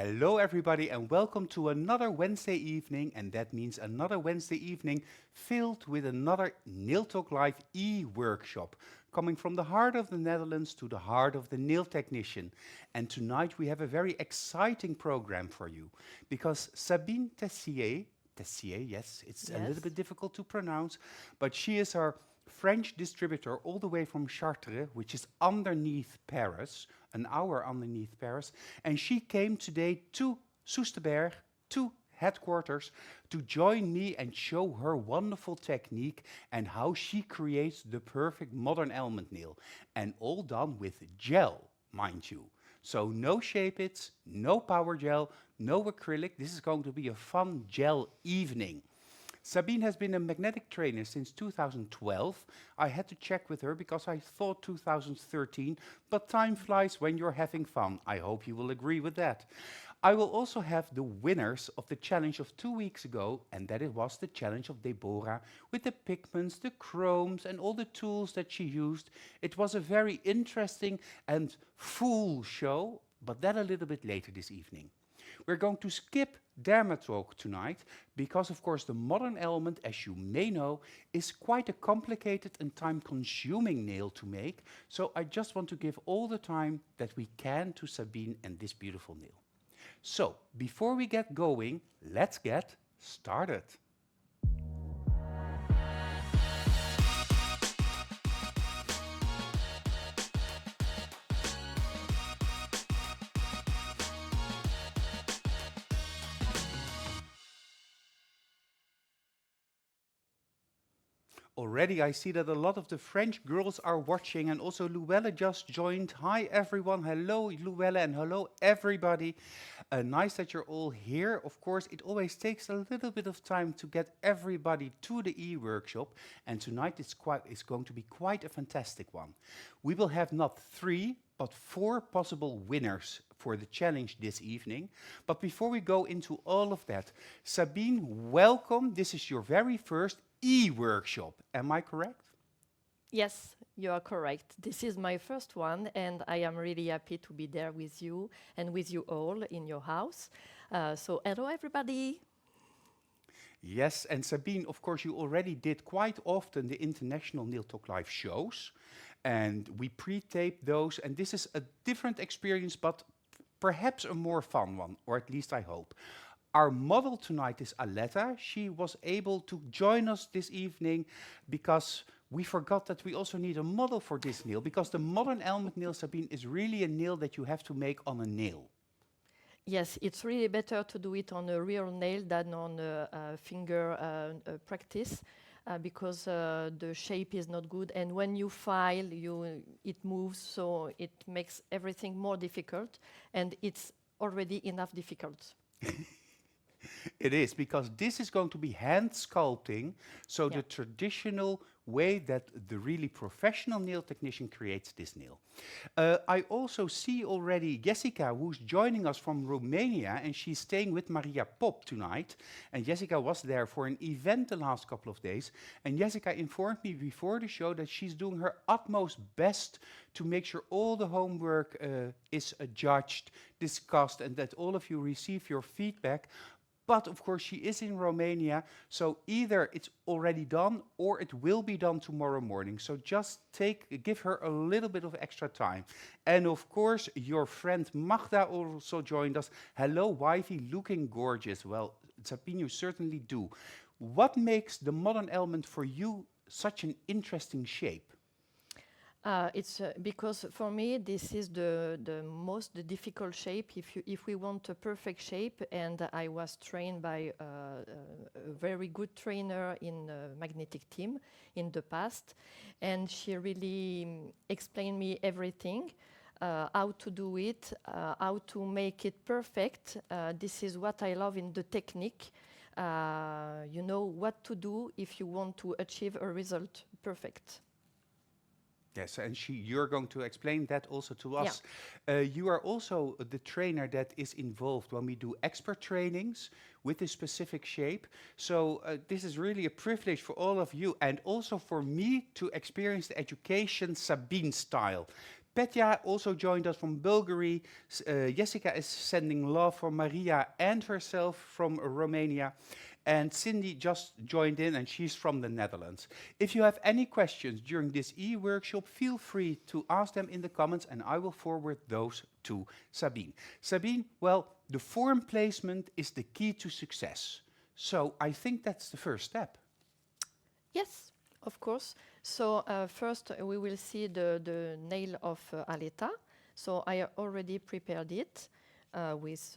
Hello, everybody, and welcome to another Wednesday evening. And that means another Wednesday evening filled with another Nail Talk Live e-workshop, coming from the heart of the Netherlands to the heart of the nail technician. And tonight we have a very exciting program for you because Sabine Tessier, yes, it's a little Yes. bit difficult to pronounce, but she is our French distributor all the way from Chartres, which is underneath Paris, an hour underneath Paris. And she came today to Soesterberg, to headquarters, to join me and show her wonderful technique and how she creates the perfect modern element nail. And all done with gel, mind you. So no shape-its, no power gel, no acrylic. This is going to be a fun gel evening. Sabine has been a magnetic trainer since 2012. I had to check with her because I thought 2013, but time flies when you're having fun. I hope you will agree with that. I will also have the winners of the challenge of 2 weeks ago, and that it was the challenge of Deborah with the pigments, the chromes, and all the tools that she used. It was a very interesting and full show, but that a little bit later this evening. We're going to skip Dermatalk tonight because, of course, the modern element, as you may know, is quite a complicated and time-consuming nail to make. So I just want to give all the time that we can to Sabine and this beautiful nail. So before we get going, let's get started. Already, I see that a lot of the French girls are watching, and also Luella just joined. Hi, everyone. Hello, Luella, and hello, everybody. Nice that you're all here. Of course, it always takes a little bit of time to get everybody to the e-workshop, and tonight it's going to be quite a fantastic one. We will have not three, but four possible winners for the challenge this evening. But before we go into all of that, Sabine, welcome. This is your very first e-workshop. Am I correct? Yes, you are correct. This is my first one, and I am really happy to be there with you and with you all in your house. So, hello, everybody. Yes, and Sabine, of course, you already did quite often the international Nail Talk Live shows, and we pre-tape those, and this is a different experience, but perhaps a more fun one, or at least I hope. Our model tonight is Aletta. She was able to join us this evening because we forgot that we also need a model for this nail, because the modern element nail, Sabine, is really a nail that you have to make on a nail. Yes, it's really better to do it on a real nail than on a finger practice because the shape is not good. And when you file, it moves, so it makes everything more difficult. And it's already enough difficult. It is, because this is going to be hand sculpting, so Yeah. the traditional way that the really professional nail technician creates this nail. I also see already Jessica, who's joining us from Romania, and she's staying with Maria Pop tonight. And Jessica was there for an event the last couple of days. And Jessica informed me before the show that she's doing her utmost best to make sure all the homework is judged, discussed, and that all of you receive your feedback. But of course, she is in Romania, so either it's already done or it will be done tomorrow morning. So just give her a little bit of extra time. And of course, your friend Magda also joined us. Hello, wifey, looking gorgeous. Well, Sabine, you certainly do. What makes the modern element for you such an interesting shape? It's because for me this is the most difficult shape if we want a perfect shape, and I was trained by a very good trainer in magnetic team in the past, and she really explained me everything, how to do it, how to make it perfect. This is what I love in the technique. You know what to do if you want to achieve a result perfect. Yes, and you're going to explain that also to Yeah. us. You are also the trainer that is involved when we do expert trainings with a specific shape. So this is really a privilege for all of you and also for me to experience the education Sabine style. Petya also joined us from Bulgaria. Jessica is sending love for Maria and herself from Romania. And Cindy just joined in, and she's from the Netherlands. If you have any questions during this e-workshop, feel free to ask them in the comments, and I will forward those to Sabine. Sabine, well, the form placement is the key to success. So I think that's the first step. Yes, of course. So first we will see the nail of Aleta. So I already prepared it with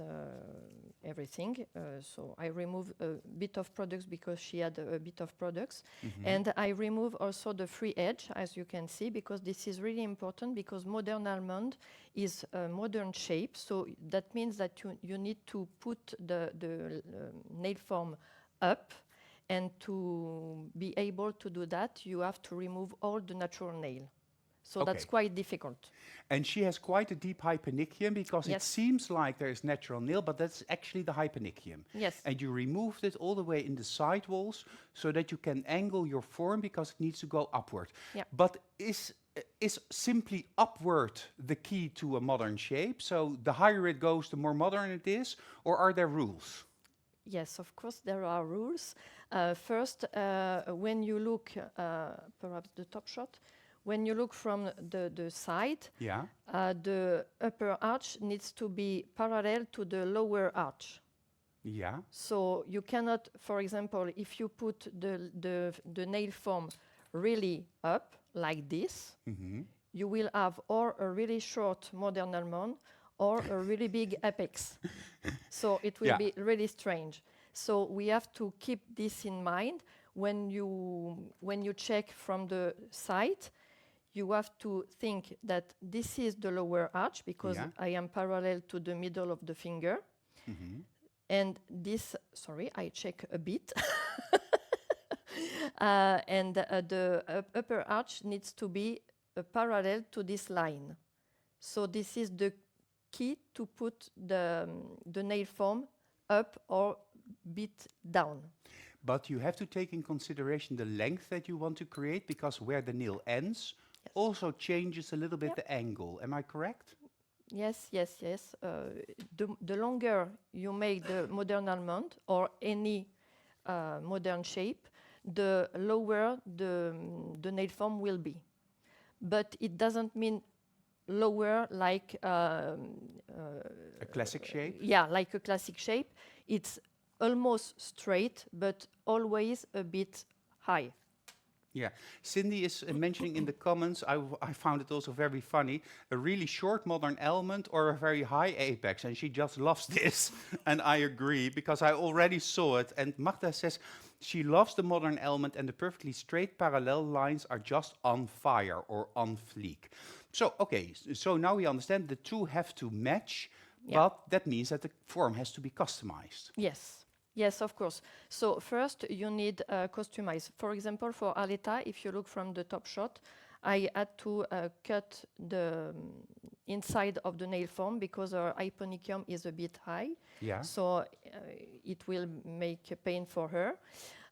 everything. So I remove a bit of products because she had a bit of products. And I remove also the free edge, as you can see, because this is really important because modern almond is a modern shape. So that means that you need to put the nail form up. And to be able to do that, you have to remove all the natural nail. So that's quite difficult. And she has quite a deep hyponychium because it Yes. seems like there is natural nail, but that's actually the hyponychium. Yes. And you removed it all the way in the side walls so that you can angle your form because it needs to go upward. Yeah. But is simply upward the key to a modern shape? So the higher it goes, the more modern it is? Or are there rules? Yes, of course, there are rules. First, when you look, perhaps the top shot, when you look from the side, Yeah. The upper arch needs to be parallel to the lower arch. Yeah. So you cannot, for example, if you put the nail form really up, like this, you will have or a really short modern almond or a really big apex. So it will be really strange. So we have to keep this in mind when you check from the side. You have to think that this is the lower arch because I am parallel to the middle of the finger. And this, sorry, I check a bit. And the upper arch needs to be parallel to this line. So this is the key to put the nail form up or bit down. But you have to take in consideration the length that you want to create because where the nail ends also changes a little bit the angle. Am I correct? Yes, yes, yes. The longer you make the modern almond or any modern shape, the lower the nail form will be. But it doesn't mean lower like A classic shape? Yeah, like a classic shape. It's almost straight, but always a bit high. Yeah, Cindy is mentioning in the comments, I found it also very funny, a really short modern almond or a very high apex, and she just loves this, and I agree, because I already saw it, and Magda says she loves the modern almond and the perfectly straight parallel lines are just on fire or on fleek. So, okay, so now we understand the two have to match, but that means that the form has to be customized. Yes. Yes, of course. So first you need customize. For example, for Aleta, if you look from the top shot, I had to cut the inside of the nail form because our hyponychium is a bit high. Yeah. So it will make a pain for her.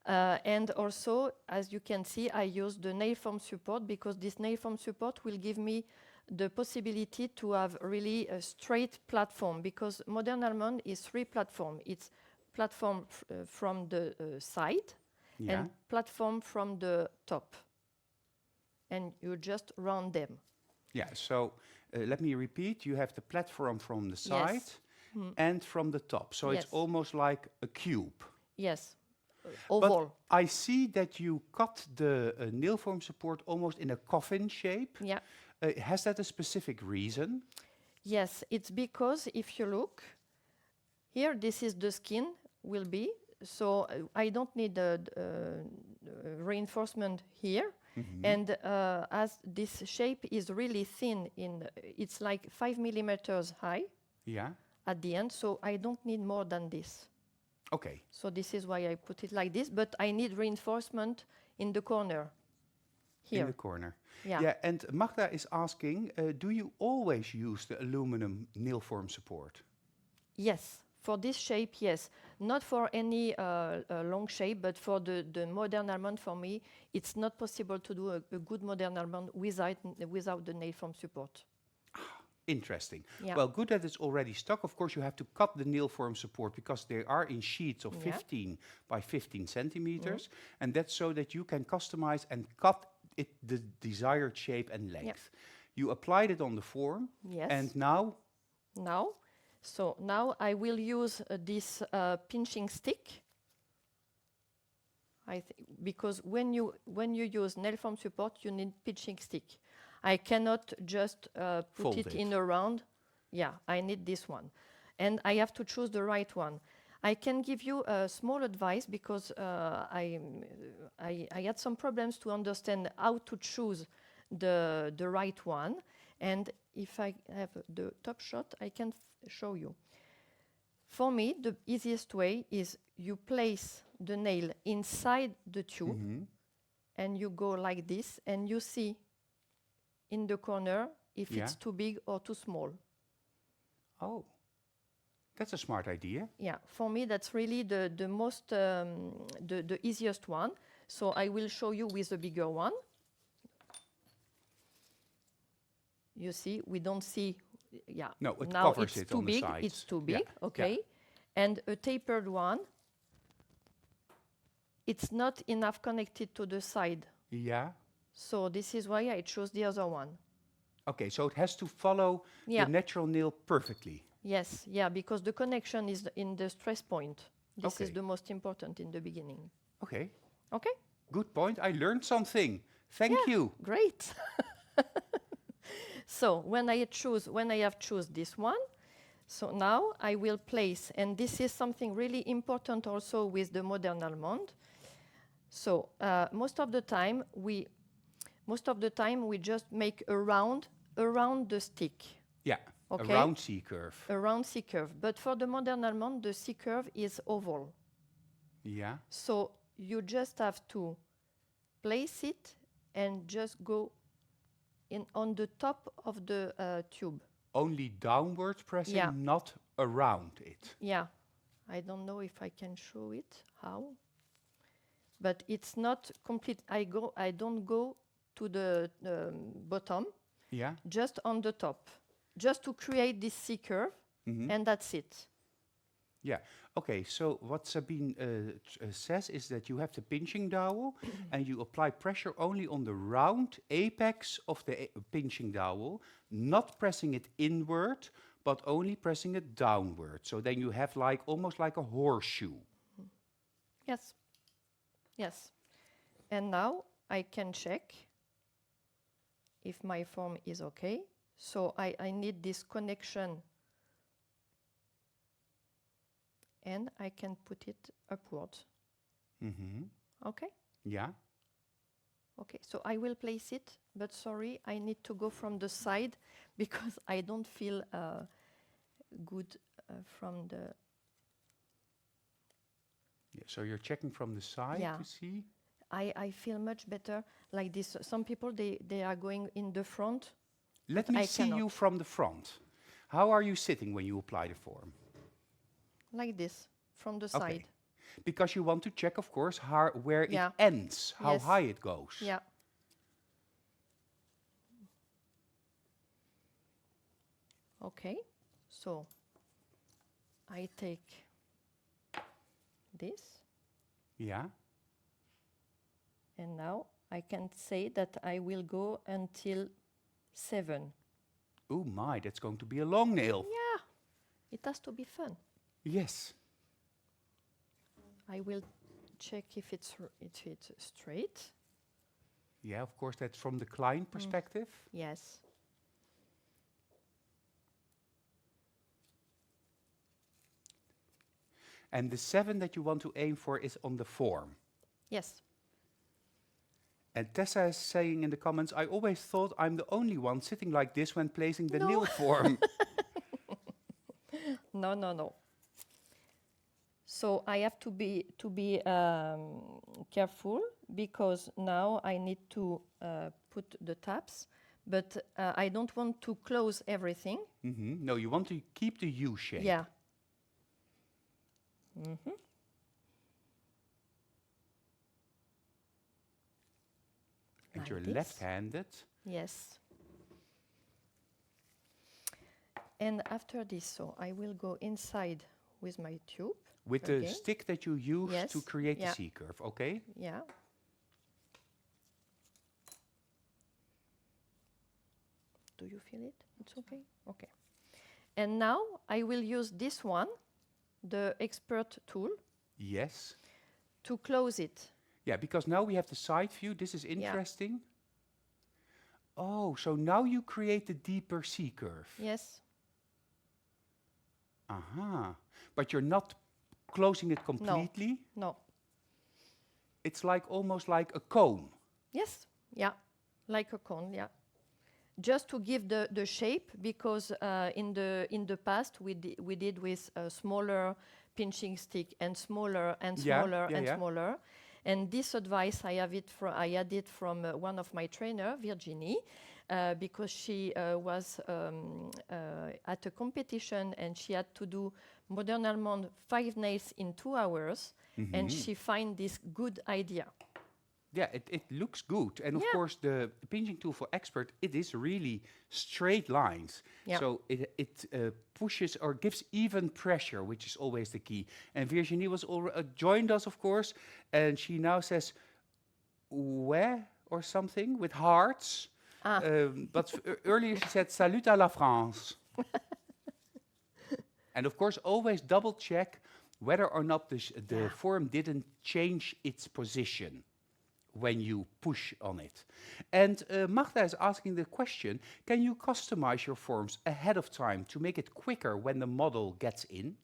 And also, as you can see, I use the nail form support because this nail form support will give me the possibility to have really a straight platform because modern almond is three platform. It's platform from the side and platform from the top. And you just round them. Yeah, so let me repeat. You have the platform from the side and from the top. So it's almost like a cube. Yes, oval. But I see that you cut the nail form support almost in a coffin shape. Yeah. Has that a specific reason? Yes, it's because if you look, here this is the skin will be, so I don't need the reinforcement here. And as this shape is really thin, it's like 5 millimeters high at the end, so I don't need more than this. Okay. So this is why I put it like this, but I need reinforcement in the corner. Here. In the corner. Yeah. And Magda is asking, do you always use the aluminum nail form support? Yes. For this shape, yes. Not for any long shape, but for the modern almond, for me, it's not possible to do a good modern almond without the nail form support. Interesting. Yeah. Well, good that it's already stuck. Of course, you have to cut the nail form support because they are in sheets of Yeah. 15 by 15 centimeters. And that's so that you can customize and cut it the desired shape and length. You applied it on the form. Yes. And now, Now I will use this pinching stick. Because when you use nail form support, you need pinching stick. I cannot just put Fold it it. in a round. Yeah, I need this one, and I have to choose the right one. I can give you a small advice because I had some problems to understand how to choose the right one. And if I have the top shot, I can show you. For me, the easiest way is you place the nail inside the tube and you go like this and you see in the corner if Yeah. it's too big or too small. oh, that's a smart idea. Yeah, for me that's really the most the easiest one. So I will show you with the bigger one. You see, we don't see. Yeah. No, it now covers it's it too on the big. sides. It's too Yeah, big. yeah. Okay. And a tapered one. It's not enough connected to the side. Yeah. So this is why I chose the other one. Okay, so it has to follow Yeah. the natural nail perfectly. Yes, yeah, because the connection is in the stress point. This is Okay. the most important in the beginning. Okay, Okay, good point. I learned something. Thank you. great. So when I have choose this one, so now I will place, and this is something really important also with the modern almond. So most of the time we just make a round around the stick. Yeah, Okay. a round C-curve. A round C-curve. But for the modern almond, the C-curve is oval. Yeah, So you just have to place it and just go in on the top of the tube. only downward pressing, Yeah. not around it. Yeah, I don't know if I can show it how, but it's not complete. I don't go to the bottom, Yeah, just on the top, just to create this C-curve, and that's it. yeah. Okay, so what Sabine says is that you have the pinching dowel and you apply pressure only on the round apex of the pinching dowel, not pressing it inward, but only pressing it downward. So then you have like almost like a horseshoe. Yes, yes. And now I can check if my form is okay. So I need this connection, and I can put it upward. Okay? Yeah, Okay, so I will place it, but sorry, I need to go from the side because I don't feel good from the... yeah. So you're checking from the side Yeah. to see? I feel much better like this. Some people, they are going in the front. Let But me I see you cannot. from the front. How are you sitting when you apply the form? Like this, from the Okay. side. Because you want to check, of course, where Yeah. it ends, how Yes. high it goes. Yeah. Okay, so I take this, Yeah. and now I can say that I will go until 7. Oh my, that's going to be a long nail. Yeah, it has to be fun. Yes. I will check if it's straight. Yeah, of course, that's from the client perspective. Yes. And the 7 that you want to aim for is on the form. Yes. And Tessa is saying in the comments, I always thought I'm the only one sitting like this when placing the No. nail form. No, no, no. So I have to be careful because now I need to put the tabs, but I don't want to close everything. No, you want to keep the U shape. Yeah. And Like you're this. left-handed. Yes. And after this, so I will go inside with my tube. With the Okay. stick that you use Yes, to create yeah. the C-curve, okay? Yeah. Do you feel it? It's okay? Okay. And now I will use this one, the expert tool, Yes. to close it. Yeah, because now we have the side view. This is Yeah. interesting. Oh, so now you create the deeper C-curve. Yes. Aha. But you're not closing it completely. No. It's like almost like a cone. Yes. Yeah. Like a cone. Yeah. Just to give the shape, because in the past we did with a smaller pinching stick and smaller and Yeah, smaller yeah, and yeah. smaller. And this advice I had it from one of my trainer, Virginie, because she was at a competition and she had to do modern almond 5 nails in 2 hours, and she find this good idea. Yeah, it looks good. And of Yeah. course, the pinching tool for expert, it is really straight lines. Yeah. So it pushes or gives even pressure, which is always the key. And Virginie was joined us, of course, and she now says, "Ouais," or something with hearts. But earlier she said, "Salut à la France." And of course, always double check whether or not the form didn't change its position when you push on it. And Magda is asking the question, can you customize your forms ahead of time to make it quicker when the model gets in?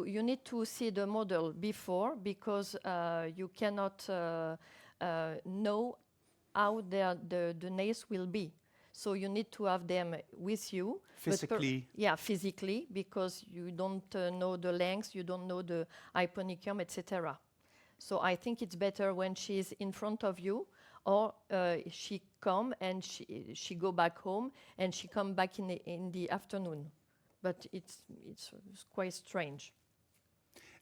You need to see the model before, because you cannot know how the nails will be. So you need to have them with you. Physically. Physically, because you don't know the length, you don't know the hyponicum, etc. So I think it's better when she's in front of you, or she come and she go back home and she come back in the afternoon. But it's quite strange.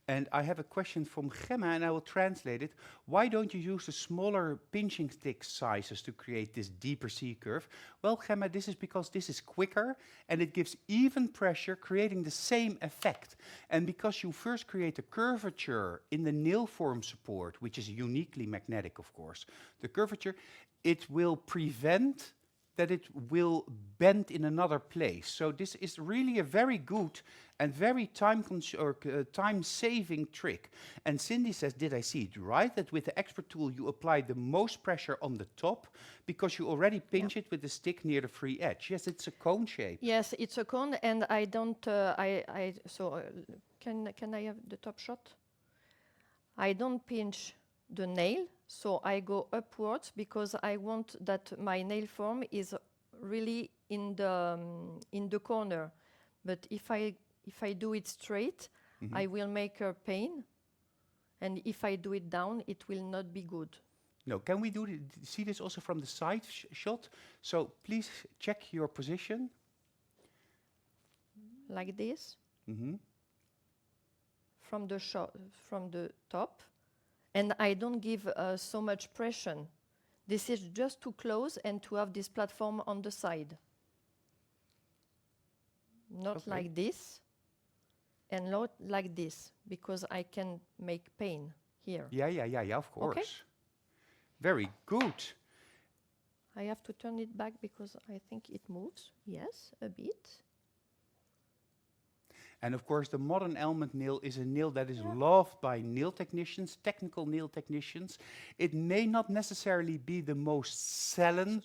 And I have a question from Gemma, and I will translate it. Why don't you use the smaller pinching stick sizes to create this deeper C-curve? Well, Gemma, this is because this is quicker, and it gives even pressure, creating the same effect. And because you first create a curvature in the nail form support, which is uniquely magnetic, of course, the curvature, it will prevent that it will bend in another place. So this is really a very good and very time-saving trick. And Cindy says, did I see it right? That with the expert tool you apply the most pressure on the top because you already pinch it with the stick near the free edge. Yes, it's a cone shape. Yes, it's a cone, and I don't. Can I have the top shot? I don't pinch the nail, so I go upwards because I want that my nail form is really in the corner. But if I do it straight, I will make a pain, and if I do it down, it will not be good. No, can we see this also from the side shot? So please check your position. Like this. From the top. And I don't give so much pressure. This is just to close and to have this platform on the side. Not like this, and not like this, because I can make pain here. Yeah, of course. Okay. Very good. I have to turn it back because I think it moves. Yes, a bit. And of course, the modern almond nail is a nail that is loved by nail technicians, technical nail technicians. It may not necessarily be the most selling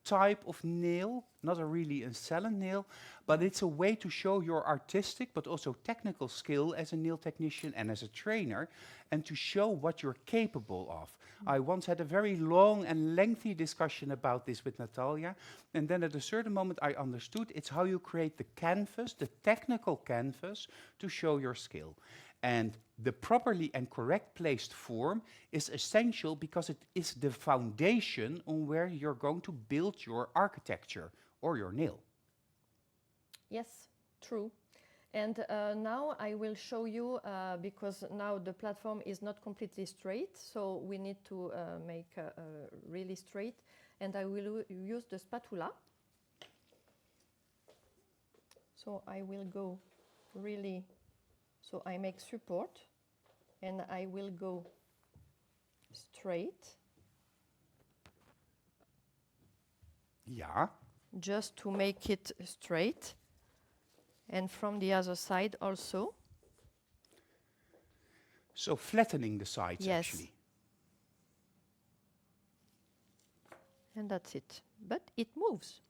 type of nail, not really a selling nail, but it's a way to show your artistic but also technical skill as a nail technician and as a trainer, and to show what you're capable of. I once had a very long and lengthy discussion about this with Natalia, and then at a certain moment I understood it's how you create the canvas, the technical canvas, to show your skill. And the properly and correct placed form is essential because it is the foundation on where you're going to build your architecture or your nail. Yes, true. And now I will show you, because now the platform is not completely straight, so we need to make really straight. and I will use the spatula. So I will go really, so I make support, and I will go straight, Yeah. just to make it straight, and from the other side also. So flattening the sides, Yes. actually. And that's it. But it moves.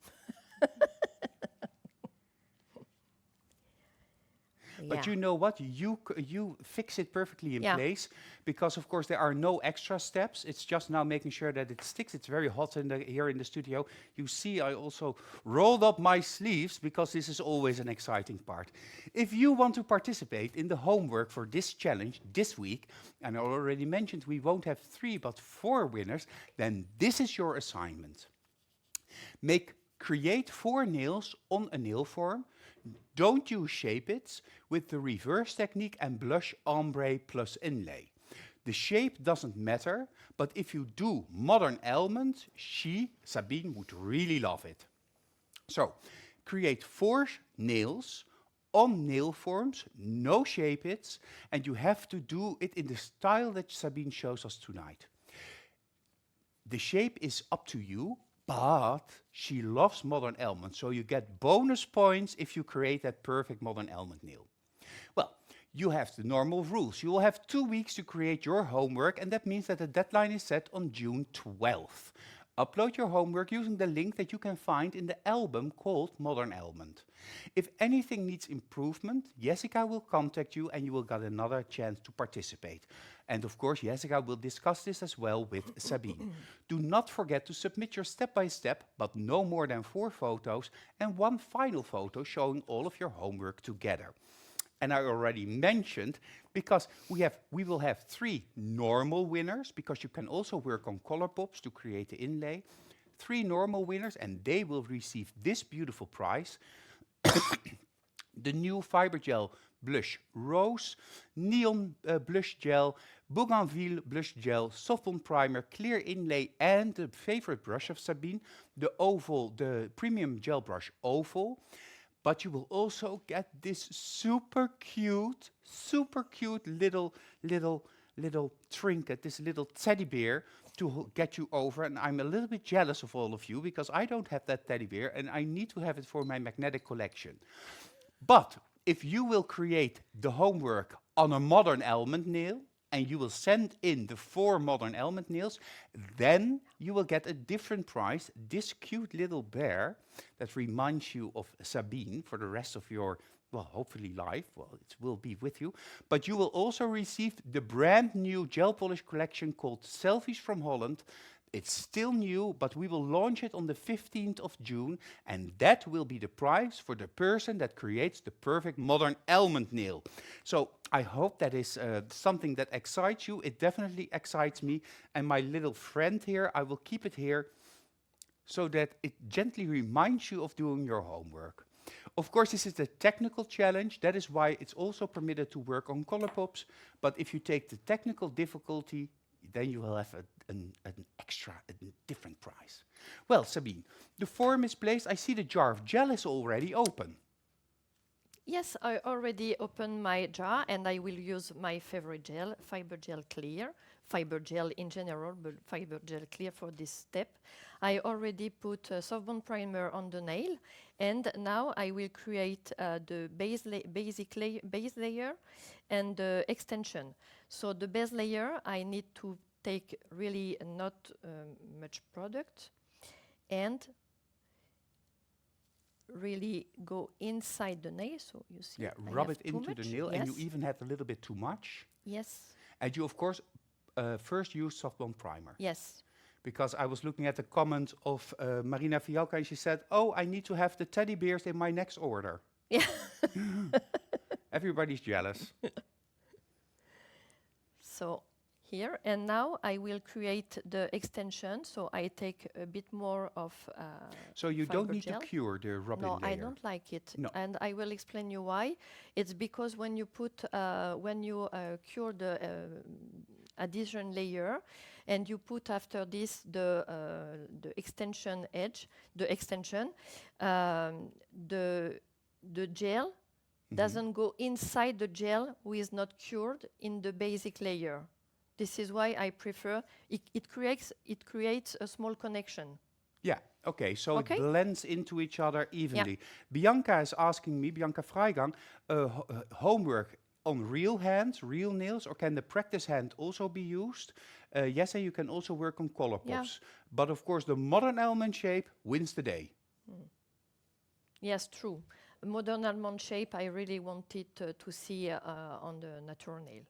But you know what? You fix it perfectly in Yeah. place, because of course there are no extra steps. It's just now making sure that it sticks. It's very hot here in the studio. You see, I also rolled up my sleeves because this is always an exciting part. If you want to participate in the homework for this challenge this week, and I already mentioned we won't have 3 but 4 winners, then this is your assignment. Create 4 nails on a nail form. Don't use shape-its with the reverse technique and blush ombre plus inlay. The shape doesn't matter, but if you do modern element, Sabine, would really love it. So, create 4 nails on nail forms, no shape-its, and you have to do it in the style that Sabine shows us tonight. The shape is up to you, but she loves modern elements, so you get bonus points if you create that perfect modern element nail. Well, you have the normal rules. You will have 2 weeks to create your homework, and that means that the deadline is set on June 12th. Upload your homework using the link that you can find in the album called Modern Element. If anything needs improvement, Jessica will contact you and you will get another chance to participate. And of course, Jessica will discuss this as well with Sabine. Do not forget to submit your step-by-step, but no more than 4 photos and 1 final photo showing all of your homework together. And I already mentioned, because we will have 3 normal winners, because you can also work on color pops to create the inlay. 3 normal winners, and they will receive this beautiful prize. The new Fiber Gel Blush Rose, Neon Blush Gel, Bougainville Blush Gel, Soft Bond Primer, Clear Inlay, and the favorite brush of Sabine, the Oval, the Premium Gel Brush Oval. But you will also get this super cute little trinket, this little teddy bear to get you over. And I'm a little bit jealous of all of you because I don't have that teddy bear and I need to have it for my magnetic collection. But if you will create the homework on a modern element nail, and you will send in the 4 modern element nails, then you will get a different prize, this cute little bear that reminds you of Sabine for the rest of your, well, hopefully life. Well, it will be with you. But you will also receive the brand new gel polish collection called Selfies from Holland. It's still new, but we will launch it on the 15th of June, and that will be the prize for the person that creates the perfect modern element nail. So I hope that is something that excites you. It definitely excites me. And my little friend here, I will keep it here so that it gently reminds you of doing your homework. Of course, this is a technical challenge. That is why it's also permitted to work on color pops. But if you take the technical difficulty, then you will have an extra, a different prize. Well, Sabine, the form is placed. I see the jar of gel is already open. Yes, I already opened my jar and I will use my favorite gel, Fiber Gel Clear. Fiber gel in general, but Fiber Gel Clear for this step. I already put a soft bond primer on the nail, and now I will create the base layer and the extension. So the base layer, I need to take really not much product and really go inside the nail. So you see, Yeah, I rub have it too into the much. nail, and you Yes. even have a little bit too much. Yes. And you, of course, first use soft bond primer. Yes. Because I was looking at the comment of Marina Fialka, and she said, "Oh, I need to have the teddy bears in my next order." Yeah. Everybody's jealous. So here, and now I will create the extension. So I take a bit more of So you don't fiber need gel. to cure the rubbing No, layer. I don't like it. No. And I will explain you why. It's because when you cure the adhesion layer and you put after this the extension edge, the extension. The gel doesn't go inside the gel who is not cured in the basic layer. This is why I prefer it creates a small connection. Yeah, okay, so Okay. it blends into each other evenly. Bianca is asking me, Bianca Freigang, homework on real hands, real nails, or can the practice hand also be used? Yes, and you can also work on color Yeah. pops. But of course, the modern almond shape wins the day. Yes, true. A modern almond shape, I really wanted to see on the natural nail,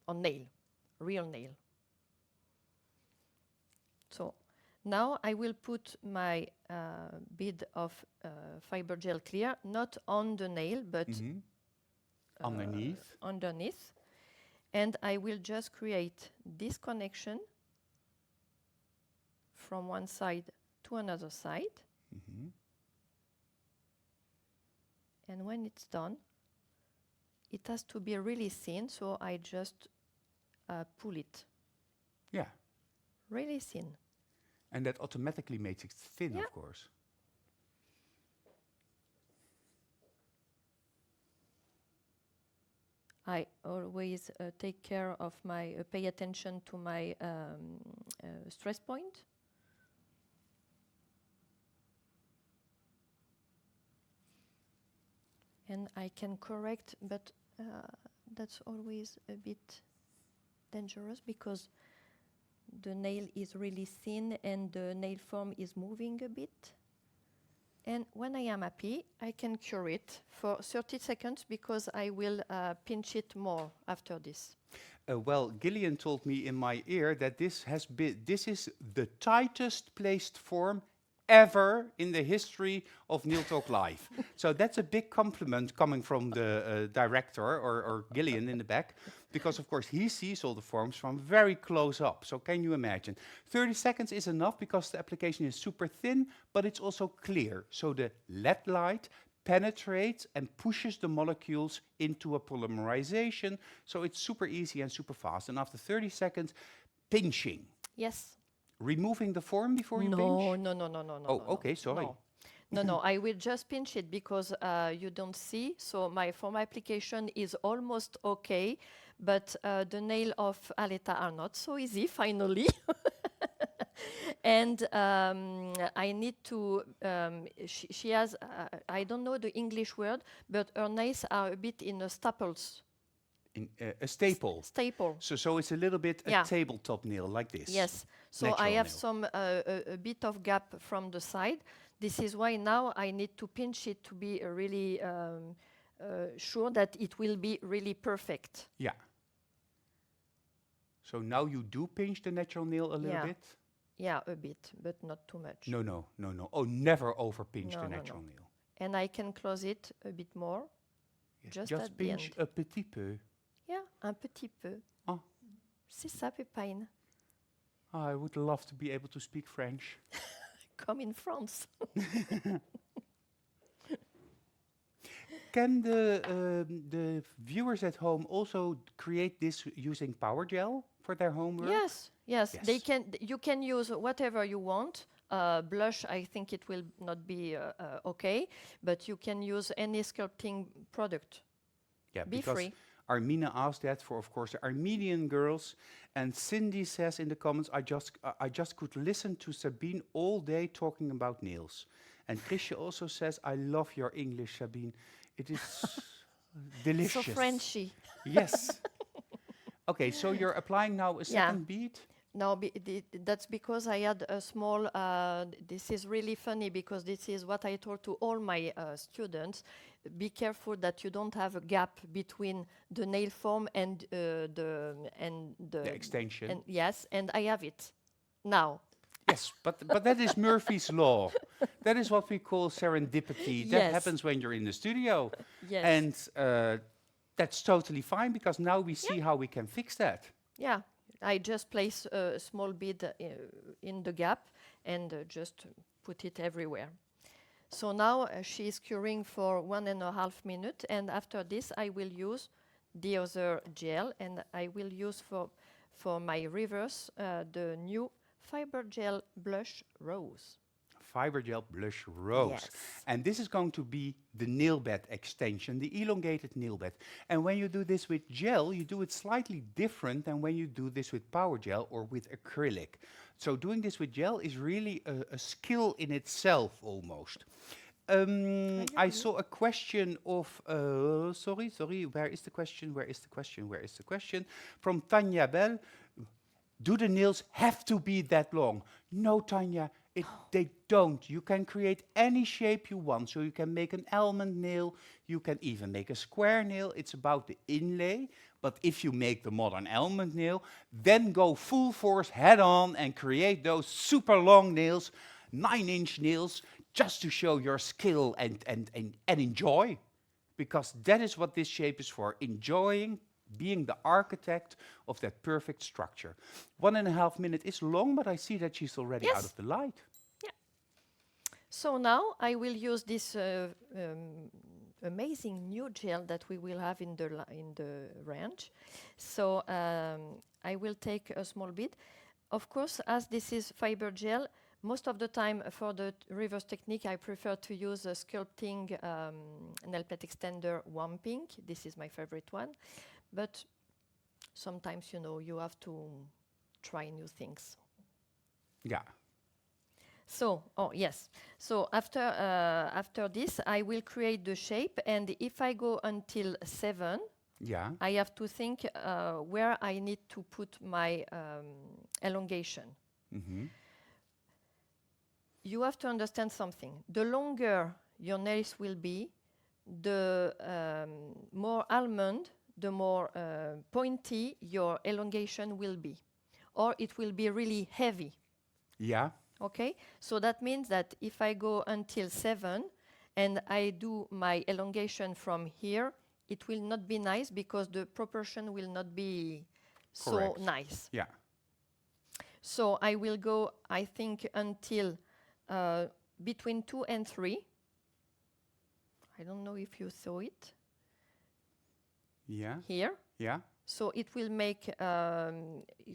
on nail, real nail. So now I will put my bead of fiber gel clear, not on the nail, but Underneath. underneath. And I will just create this connection from one side to another side. And when it's done, it has to be really thin, so I just pull it Yeah, really thin. and that automatically makes it thin, Yeah. of course. I always take care of my, pay attention to my stress point. And I can correct, but that's always a bit dangerous because the nail is really thin and the nail form is moving a bit. And when I am happy, I can cure it for 30 seconds because I will pinch it more after this. Well, Gillian told me in my ear that this is the tightest placed form ever in the history of Neil Talk Live. So that's a big compliment coming from the director or Gillian in the back, because of course he sees all the forms from very close up. So can you imagine? 30 seconds is enough because the application is super thin, but it's also clear. So the LED light penetrates and pushes the molecules into a polymerization. So it's super easy and super fast. And after 30 seconds, pinching. Yes. Removing the form before you No, pinch? no. Oh, no, okay, sorry. No, I will just pinch it because you don't see. So for my application is almost okay, but the nail of Aleta are not so easy, finally. And I need to, she has, I don't know the English word, but her nails are a bit in a staples. In, a staple. Staple. So it's a little bit a Yeah. tabletop nail like this. Yes. So I Natural have nail. some a bit of gap from the side. This is why now I need to pinch it to be really sure that it will be really perfect. Yeah. So now you do pinch the natural nail a little Yeah. bit? Yeah, a bit, but not too much. No. Oh, never over pinch No, the no, natural no. nail. And I can close it a bit more. Yes, Just just at the pinch end. a petit peu. Yeah, un petit peu. Ah. C'est ça, Pépine. I would love to be able to speak French. Come in France. Can the viewers at home also create this using Power Gel for their homework? Yes. They Yes. can. You can use whatever you want. Blush, I think it will not be okay, but you can use any sculpting product. Yeah, Be because free. Armina asked that for, of course, the Armenian girls. And Cindy says in the comments, I just could listen to Sabine all day talking about nails. And Krisje also says, I love your English, Sabine. It is delicious. So Frenchy. Yes. Okay, so you're applying now a Yeah. second bead. No, that's because I had a small. This is really funny because this is what I told to all my students. Be careful that you don't have a gap between the nail form and The extension. And yes, and I have it now. Yes, but that is Murphy's Law. That is what we call serendipity. That Yes. happens when you're in the studio. Yes. And that's totally fine because now we see how we can fix that. Yeah, I just place a small bead in the gap and just put it everywhere. So now she is curing for 1.5 minutes, and after this I will use the other gel, and I will use for my reverse the new Fiber Gel Blush Rose. Fiber Gel Blush Rose. Yes. And this is going to be the nail bed extension, the elongated nail bed. And when you do this with gel, you do it slightly different than when you do this with power gel or with acrylic. So doing this with gel is really a skill in itself almost. I saw a question of, sorry, where is the question? From Tanya Bell. Do the nails have to be that long? No, Tanya, they don't. You can create any shape you want. So you can make an almond nail, you can even make a square nail. It's about the inlay. But if you make the modern almond nail, then go full force head on and create those super long nails, 9-inch nails, just to show your skill and enjoy. Because that is what this shape is for, enjoying being the architect of that perfect structure. 1.5 minutes is long, but I see that she's already out Yes. of the light. So now I will use this amazing new gel that we will have in the range. So I will take a small bit. Of course, as this is fiber gel, most of the time for the reverse technique, I prefer to use a sculpting nail plate extender Warm Pink. This is my favorite one. But sometimes, you know, you have to try new things. Yeah. So, yes. So after this, I will create the shape. And if I go until 7, Yeah. I have to think where I need to put my elongation. Mm-hmm. You have to understand something. The longer your nails will be, the more almond, the more pointy your elongation will be. Or it will be really heavy. Yeah. Okay? So that means that if I go until 7 and I do my elongation from here, it will not be nice because the proportion will not be Correct. so nice. Yeah. So I will go, I think, until between 2 and 3. I don't know if you saw it Yeah. here. Yeah. So it will make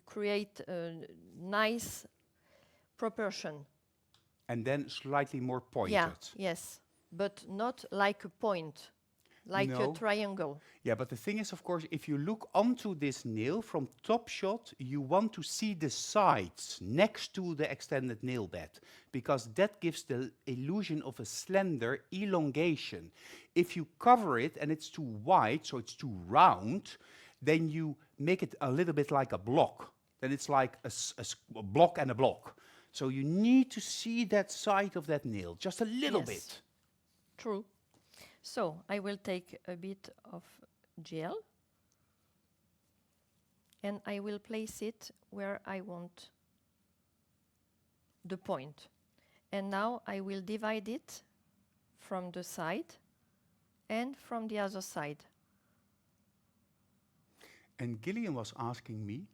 create a nice proportion. And then slightly more pointed. Yeah, yes, but not like a point, like No. a triangle. Yeah, but the thing is, of course, if you look onto this nail from top shot, you want to see the sides next to the extended nail bed, because that gives the illusion of a slender elongation. If you cover it and it's too wide, so it's too round, then you make it a little bit like a block. Then it's like a block and a block. So you need to see that side of that nail, just a little Yes. bit. True. So I will take a bit of gel and I will place it where I want the point. And now I will divide it from the side and from the other side. And Gillian was asking me,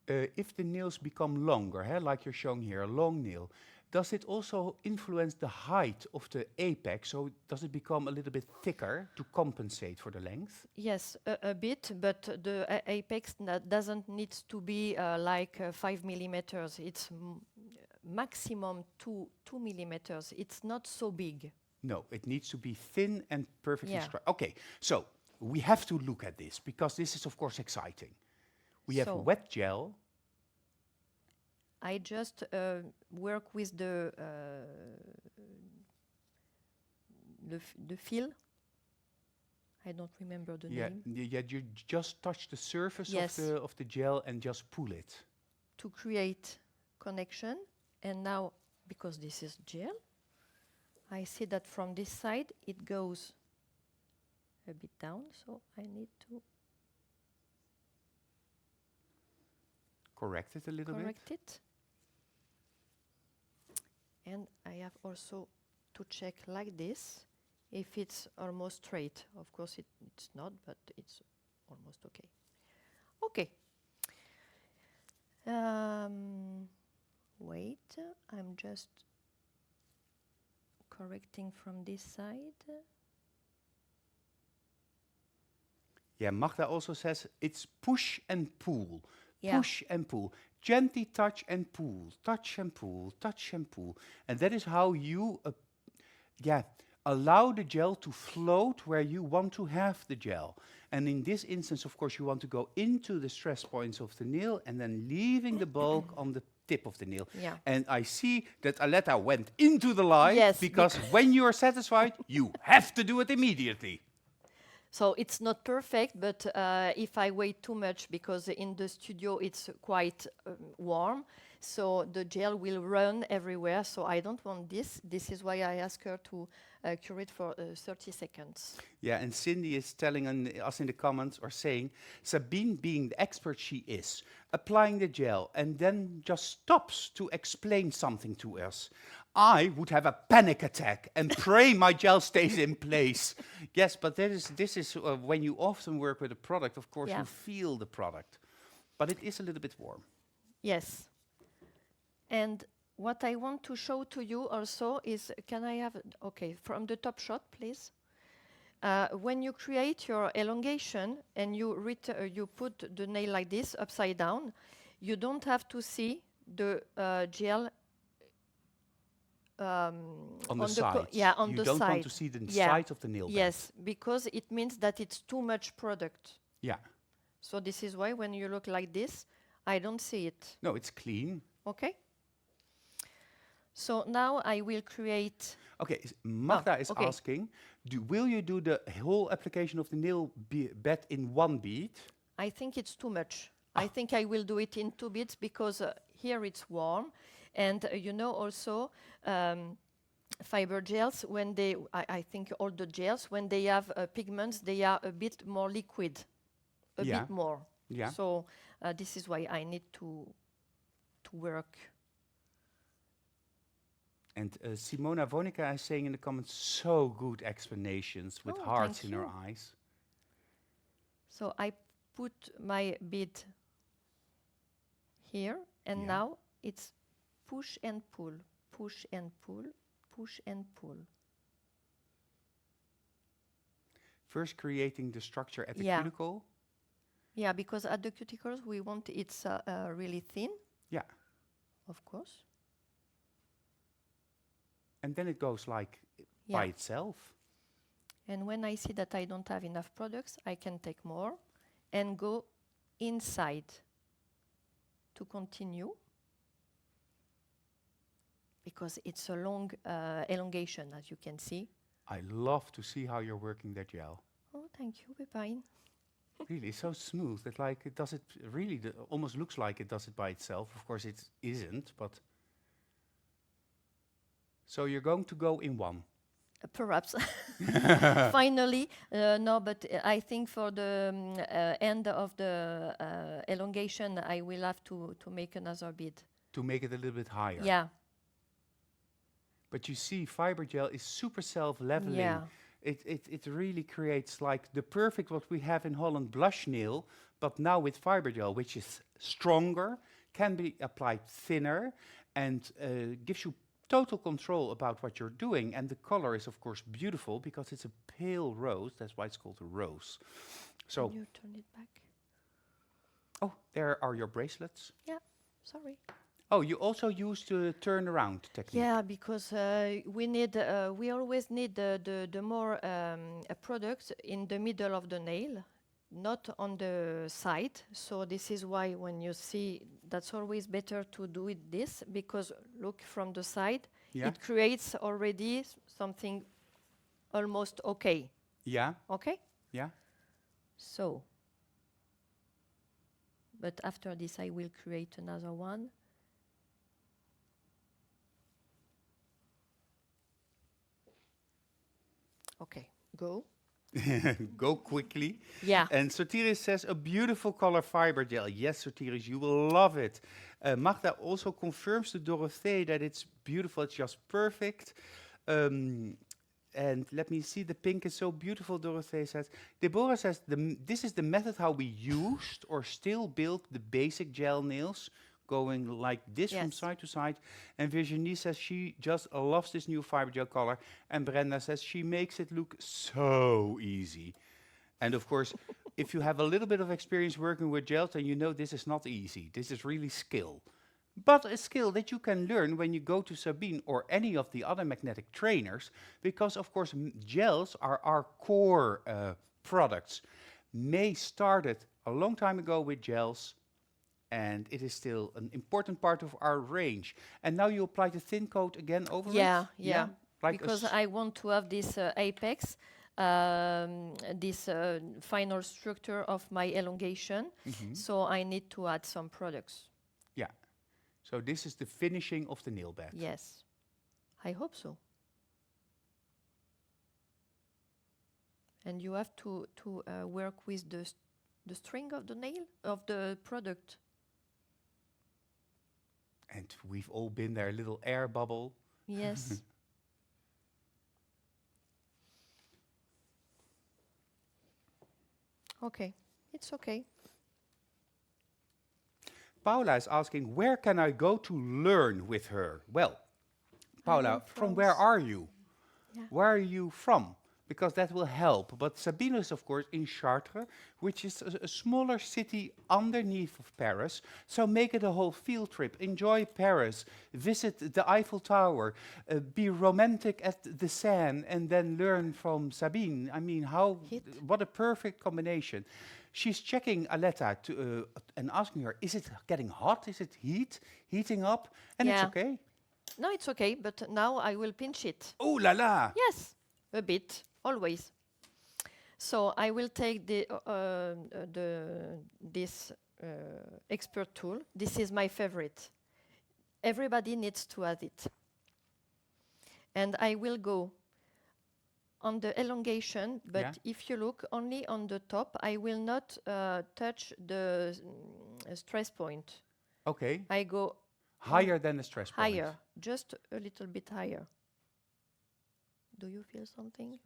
if the nails become longer, like you're showing here, a long nail, does it also influence the height of the apex? So does it become a little bit thicker to compensate for the length? Yes, a bit, but the apex doesn't need to be like 5 millimeters. It's maximum 2 millimeters. It's not so big. No, it needs to be thin and perfectly Yeah. straight. Okay, so we have to look at this because this is, of course, exciting. We have So wet gel. I just work with the feel. I don't remember the Yeah, name. you just touch the surface Yes. of the gel and just pull it. To create connection. And now, because this is gel, I see that from this side it goes a bit down, so I need to Correct it a little bit. correct it. And I have also to check like this if it's almost straight. Of course it's not, but it's almost okay. Okay. Wait, I'm just correcting from this side. Yeah, Magda also says it's push and pull. Yeah. push and pull. Gently touch and pull, touch and pull, touch and pull. And that is how you yeah, allow the gel to float where you want to have the gel. And in this instance, of course, you want to go into the stress points of the nail and then leaving the bulk on the tip of the nail. Yeah. And I see that Aletta went into the light Yes, because when you are satisfied, you have to do it immediately. So it's not perfect, but if I wait too much, because in the studio it's quite warm, so the gel will run everywhere. So I don't want this. This is why I ask her to cure it for 30 seconds. Yeah, and Cindy is telling us in the comments or saying, Sabine, being the expert she is, applying the gel and then just stops to explain something to us. I would have a panic attack and pray my gel stays in place. Yes, but this is when you often work with a product, of course, Yeah. you feel the product. But it is a little bit warm. Yes. And what I want to show to you also is, can I have, okay, from the top shot, please. When you create your elongation and you put the nail like this, upside down, you don't have to see the gel On the sides. yeah, on you the don't side. want to see the Yeah. sides of the nail bed. Yes, because it means that it's too much product. Yeah. So this is why when you look like this, I don't see it. No, it's clean. Okay? So now I will create... Okay, Magda is okay. asking, will you do the whole application of the nail bed in one bead? I think it's too much. I think I will do it in 2 beads because here it's warm. And you know also fiber gels, when they, I think all the gels, when they have pigments, they are a bit more liquid, a Yeah. bit more. Yeah. So this is why I need to work. And Simona Vonica is saying in the comments, so good explanations with Oh, hearts thank in her you. eyes. So I put my bead here, and Yeah. now it's push and pull, push and pull, push and pull. First creating the structure at the Yeah. cuticle. Yeah, because at the cuticles we want it's really thin, Yeah. of course. And then it goes like Yeah. by itself. And when I see that I don't have enough products, I can take more and go inside to continue, because it's a long elongation, as you can see. I love to see how you're working that gel. Oh, thank you, Pepijn. Really, so smooth that like it does it really almost looks like it does it by itself. Of course it isn't, but so you're going to go in one. Perhaps. Finally, no, but I think for the end of the elongation, I will have to make another bead. To make it a little bit higher. Yeah. But you see, fiber gel is super self-leveling. Yeah. It really creates like the perfect what we have in Holland blush nail, but now with fiber gel, which is stronger, can be applied thinner, and gives you total control about what you're doing. And the color is of course beautiful because it's a pale rose. That's why it's called a rose. So, Can you turn it back? oh, there are your bracelets. Yeah. Sorry. Oh, you also use the turnaround technique. Yeah, because we always need the more products in the middle of the nail, not on the side. So this is why when you see, that's always better to do it this, because look from the side, Yeah. it creates already something almost okay. Yeah, Okay? yeah. So, but after this I will create another one. Okay, go. Go quickly. Yeah. And Sotiris says, a beautiful color fiber gel. Yes, Sotiris, you will love it. Magda also confirms to Dorothee that it's beautiful, it's just perfect. And let me see, the pink is so beautiful, Dorothee says. Deborah says, this is the method how we used or still build the basic gel nails, going like this from Yes. side to side. And Virginie says she just loves this new fiber gel color. And Brenda says she makes it look so easy. And of course, if you have a little bit of experience working with gels, then you know this is not easy. This is really skill. But a skill that you can learn when you go to Sabine or any of the other magnetic trainers, because of course gels are our core products. May started a long time ago with gels, and it is still an important part of our range. And now you apply the thin coat again over it? Yeah. Like Because I want to have this apex, this final structure of my elongation. So I need to add some products. yeah. So this is the finishing of the nail bed. Yes, I hope so. And you have to work with the string of the nail of the product. And we've all been there, little air bubble. Yes. Okay, it's okay. Paula is asking, where can I go to learn with her? Well, Paula, in from where France. are you? Yeah. Where are you from? Because that will help. But Sabine is, of course, in Chartres, which is a smaller city underneath of Paris. So make it a whole field trip. Enjoy Paris. Visit the Eiffel Tower. Be romantic at the Seine, and then learn from Sabine. I mean, what a perfect combination. She's checking Aletta and asking her, is it getting hot? Is it heating up? And it's Yeah. okay. No, it's okay, but now I will pinch it. Oh la la! Yes, a bit, always. So I will take this expert tool. This is my favorite. Everybody needs to have it. And I will go on the elongation, but Yeah. if you look only on the top, I will not touch the stress point. Okay. I go Higher than the stress point. higher, just a little bit higher. Do you feel something?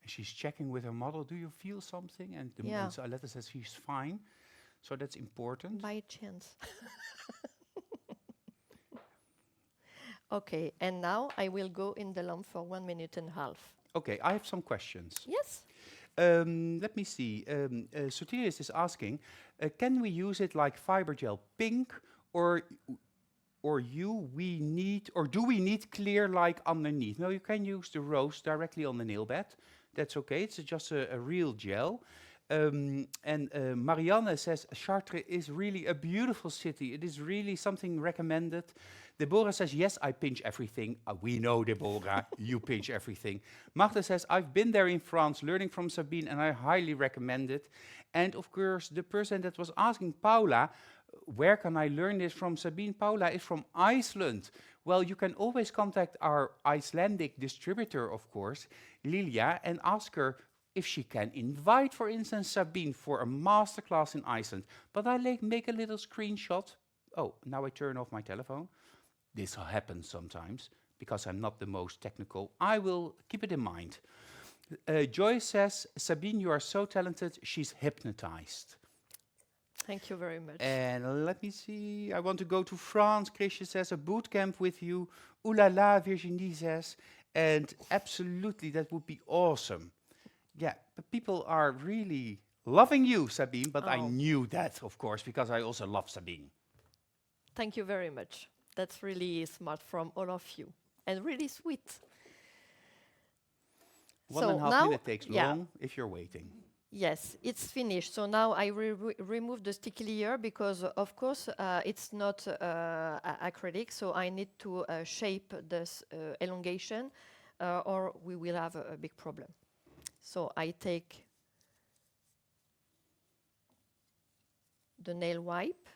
And she's checking with her model, do you feel something? And the Yeah. so Aletta says she's fine. So that's important. By chance. Okay, and now I will go in the lamp for 1 minute and a half. Okay, I have some questions. Yes? Let me see. Sotirius is asking, can we use it like Fibergel pink, or do we need clear like underneath? No, you can use the rose directly on the nail bed. That's okay. It's just a real gel. And Marianne says Chartres is really a beautiful city. It is really something recommended. Deborah says, yes, I pinch everything. We know, Deborah, you pinch everything. Martha says, I've been there in France learning from Sabine, and I highly recommend it. And of course, the person that was asking, Paula, where can I learn this from Sabine? Paula is from Iceland. Well, you can always contact our Icelandic distributor, of course, Lilia, and ask her if she can invite, for instance, Sabine for a masterclass in Iceland. But I make a little screenshot. Oh, now I turn off my telephone. This happens sometimes because I'm not the most technical. I will keep it in mind. Joy says, Sabine, you are so talented. She's hypnotized. Thank you very much. And let me see. I want to go to France. Christian says, a boot camp with you. Ooh la la, Virginie says. And absolutely, that would be awesome. Yeah, but people are really loving you, Sabine. But I Oh. knew that, of course, because I also love Sabine. Thank you very much. That's really smart from all of you and really sweet. 1.5 now- minutes takes yeah. long if you're waiting. Yes, it's finished. So now I remove the sticky layer because, of course, it's not acrylic. So I need to shape this elongation or we will have a big problem. So I take the nail wipe,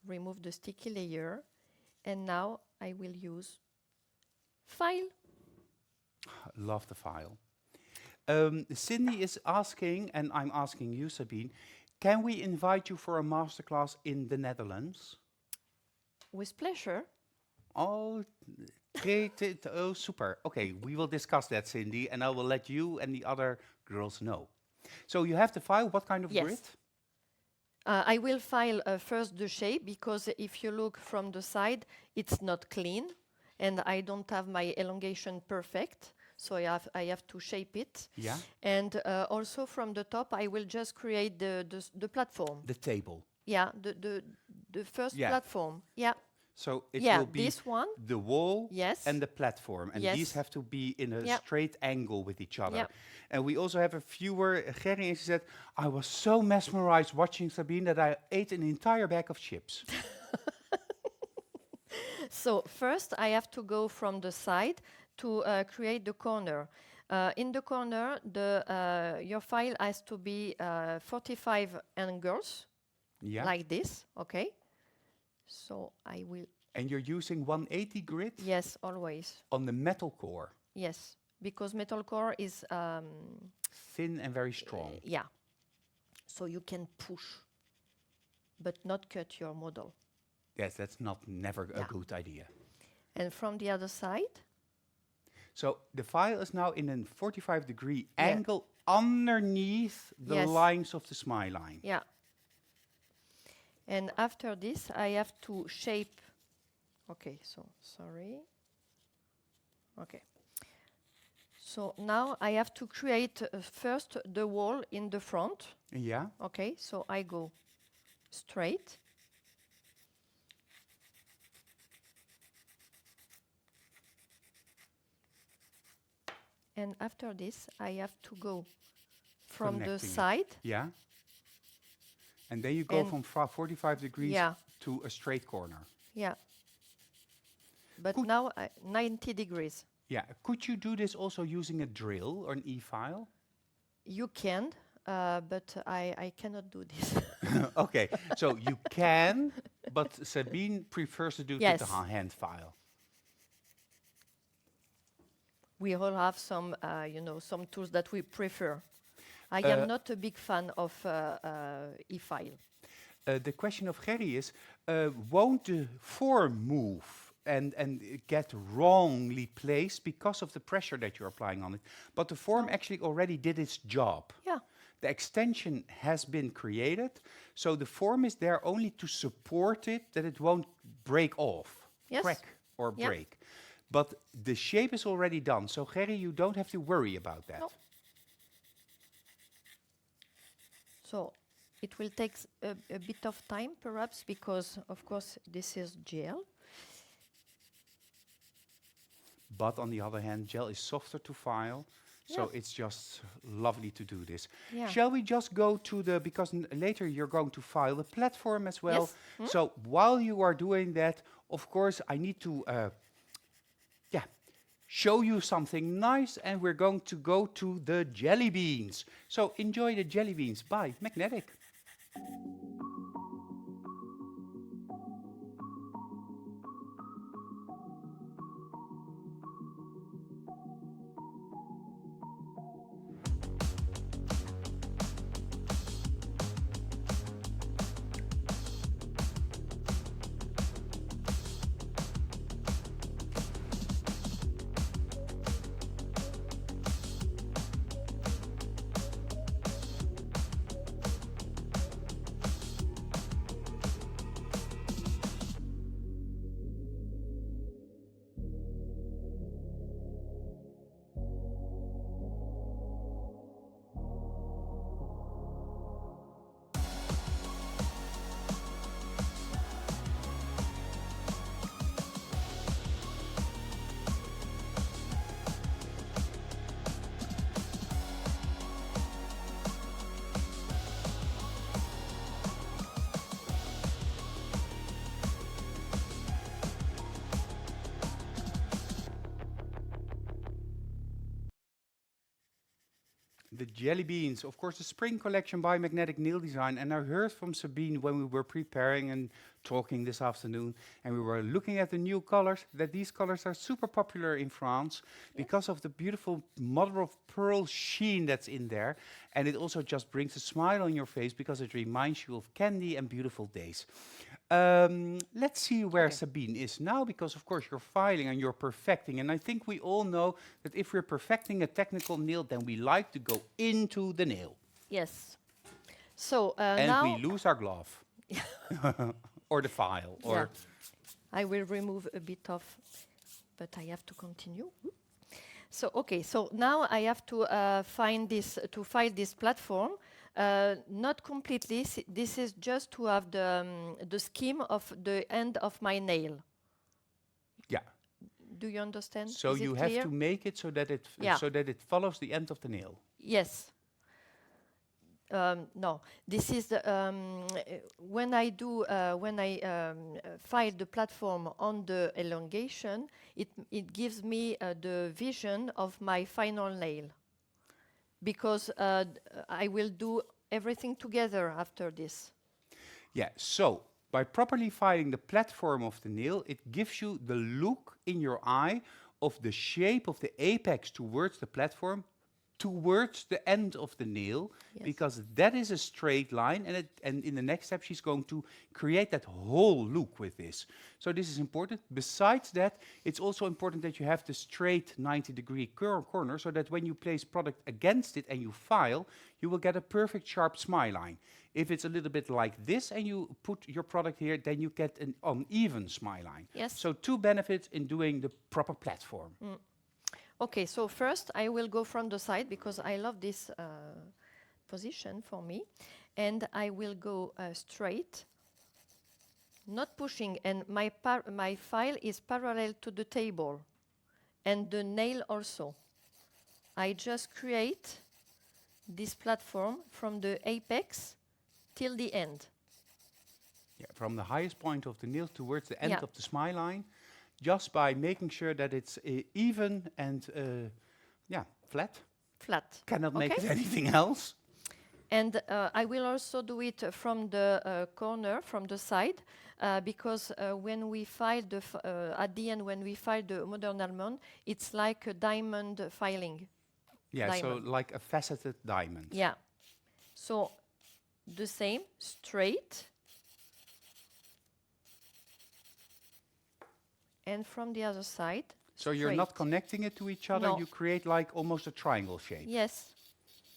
remove the sticky layer, and now I will use file. Love the file. Cindy is asking, and I'm asking you, Sabine, can we invite you for a masterclass in the Netherlands? With pleasure. Oh, great. Oh, super. Okay, we will discuss that, Cindy, and I will let you and the other girls know. So you have the file. What kind of Yes. grid? I will file first the shape because if you look from the side, it's not clean and I don't have my elongation perfect. So I have to shape it. Yeah, And also from the top, I will just create the platform. the table. Yeah, the first Yeah. platform. Yeah, So it yeah, will be this one. the wall Yes. and the platform, and Yes. these have to be in a Yeah. straight angle with each other. Yeah. And we also have a viewer, Gerry, and she said, I was so mesmerized watching Sabine that I ate an entire bag of chips. So first, I have to go from the side to create the corner. In the corner, your file has to be 45 angles, Yeah. like this, okay? So I will, And you're using 180 grit yes, always, on the metal core, yes, because metal core is, thin and very strong. yeah, so you can push, but not cut your model. Yes, that's not never a Yeah. good idea. And from the other side, So the file is now in a 45-degree Yeah. angle underneath the Yes. lines of the smile line. yeah. And after this, I have to shape. Okay, so sorry. Okay. So now I have to create first the wall in the front. Yeah. Okay, so I go straight. And after this, I have to go from the Connecting it. side. Yeah. And then you go And from 45 degrees Yeah. to a straight corner. Yeah. But Could- now 90 degrees. Yeah. Could you do this also using a drill or an e-file? You can, but I cannot do this. Okay. So you can, but Sabine prefers to do it with Yes. the hand file. We all have some, some tools that we prefer. I Uh, am not a big fan of e-file. The question of Gerry is, won't the form move and get wrongly placed because of the pressure that you're applying on it? But the form actually already did its job. Yeah, The extension has been created, so the form is there only to support it, that it won't break off, Yes. crack or Yeah. break. But the shape is already done, so Gerry, you don't have to worry about that. No. so it will take a bit of time perhaps because, of course, this is gel. But on the other hand, gel is softer to file, so Yeah. it's just lovely to do this. Yeah. Shall we just go to the, because later you're going to file the platform as well. Yes. So while you are doing that, of course, I need to, show you something nice, and we're going to go to the jelly beans. So enjoy the jelly beans by Magnetic. The jelly beans, of course, the spring collection by Magnetic Nail Design. And I heard from Sabine when we were preparing and talking this afternoon, and we were looking at the new colors, that these colors are super popular in France because of the beautiful mother of pearl sheen that's in there. And it also just brings a smile on your face because it reminds you of candy and beautiful days. Let's see where Okay. Sabine is now, because of course you're filing and you're perfecting. And I think we all know that if we're perfecting a technical nail, then we like to go into the nail. Yes. So And now we lose our glove. Or the file. Or Yeah. I will remove a bit of, but I have to continue. So okay, so now I have to find this to find this platform. Not completely. This is just to have the scheme of the end of my nail. Yeah. Do you understand? So Is you it have clear? to make it so that Yeah. so that it follows the end of the nail. Yes. No, this is the, when I do when I file the platform on the elongation, it gives me the vision of my final nail, because I will do everything together after this. Yeah, so by properly filing the platform of the nail, it gives you the look in your eye of the shape of the apex towards the platform, towards the end of the nail, Yes. because that is a straight line, and in the next step she's going to create that whole look with this. So this is important. Besides that, it's also important that you have the straight 90-degree corner, so that when you place product against it and you file, you will get a perfect sharp smile line. If it's a little bit like this and you put your product here, then you get an uneven smile line. Yes. So two benefits in doing the proper platform. Okay, so first I will go from the side because I love this position for me, and I will go straight, not pushing, and my file is parallel to the table, and the nail also. I just create this platform from the apex till the end. Yeah, from the highest point of the nail towards the end Yeah. of the smile line, just by making sure that it's even and flat. Flat. Cannot make Okay. it anything else. And I will also do it from the corner, from the side, because when we file at the end, when we file the modern almond, it's like a diamond filing. Yeah, Diamond. so like a faceted diamond. Yeah. So the same, straight. And from the other side. So you're not straight. connecting it to each other, No. you create like almost a triangle shape. Yes,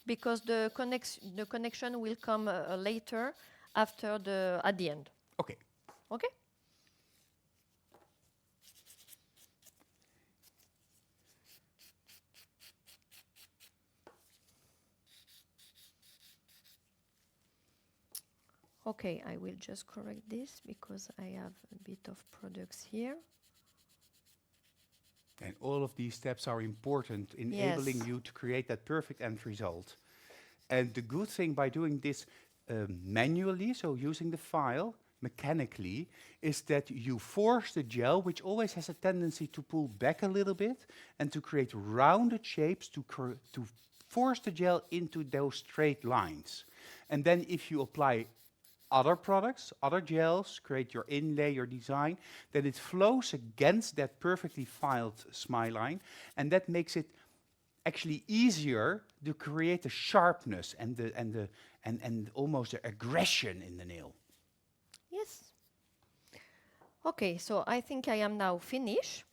because the connection will come later, after at the end. Okay. Okay. Okay, I will just correct this because I have a bit of products here. And all of these steps are important, enabling Yes. you to create that perfect end result. And the good thing by doing this manually, so using the file mechanically, is that you force the gel, which always has a tendency to pull back a little bit, and to create rounded shapes to force the gel into those straight lines. And then if you apply other products, other gels, create your inlay, your design, then it flows against that perfectly filed smile line, and that makes it actually easier to create the sharpness and almost the aggression in the nail. Yes. Okay, so I think I am now finished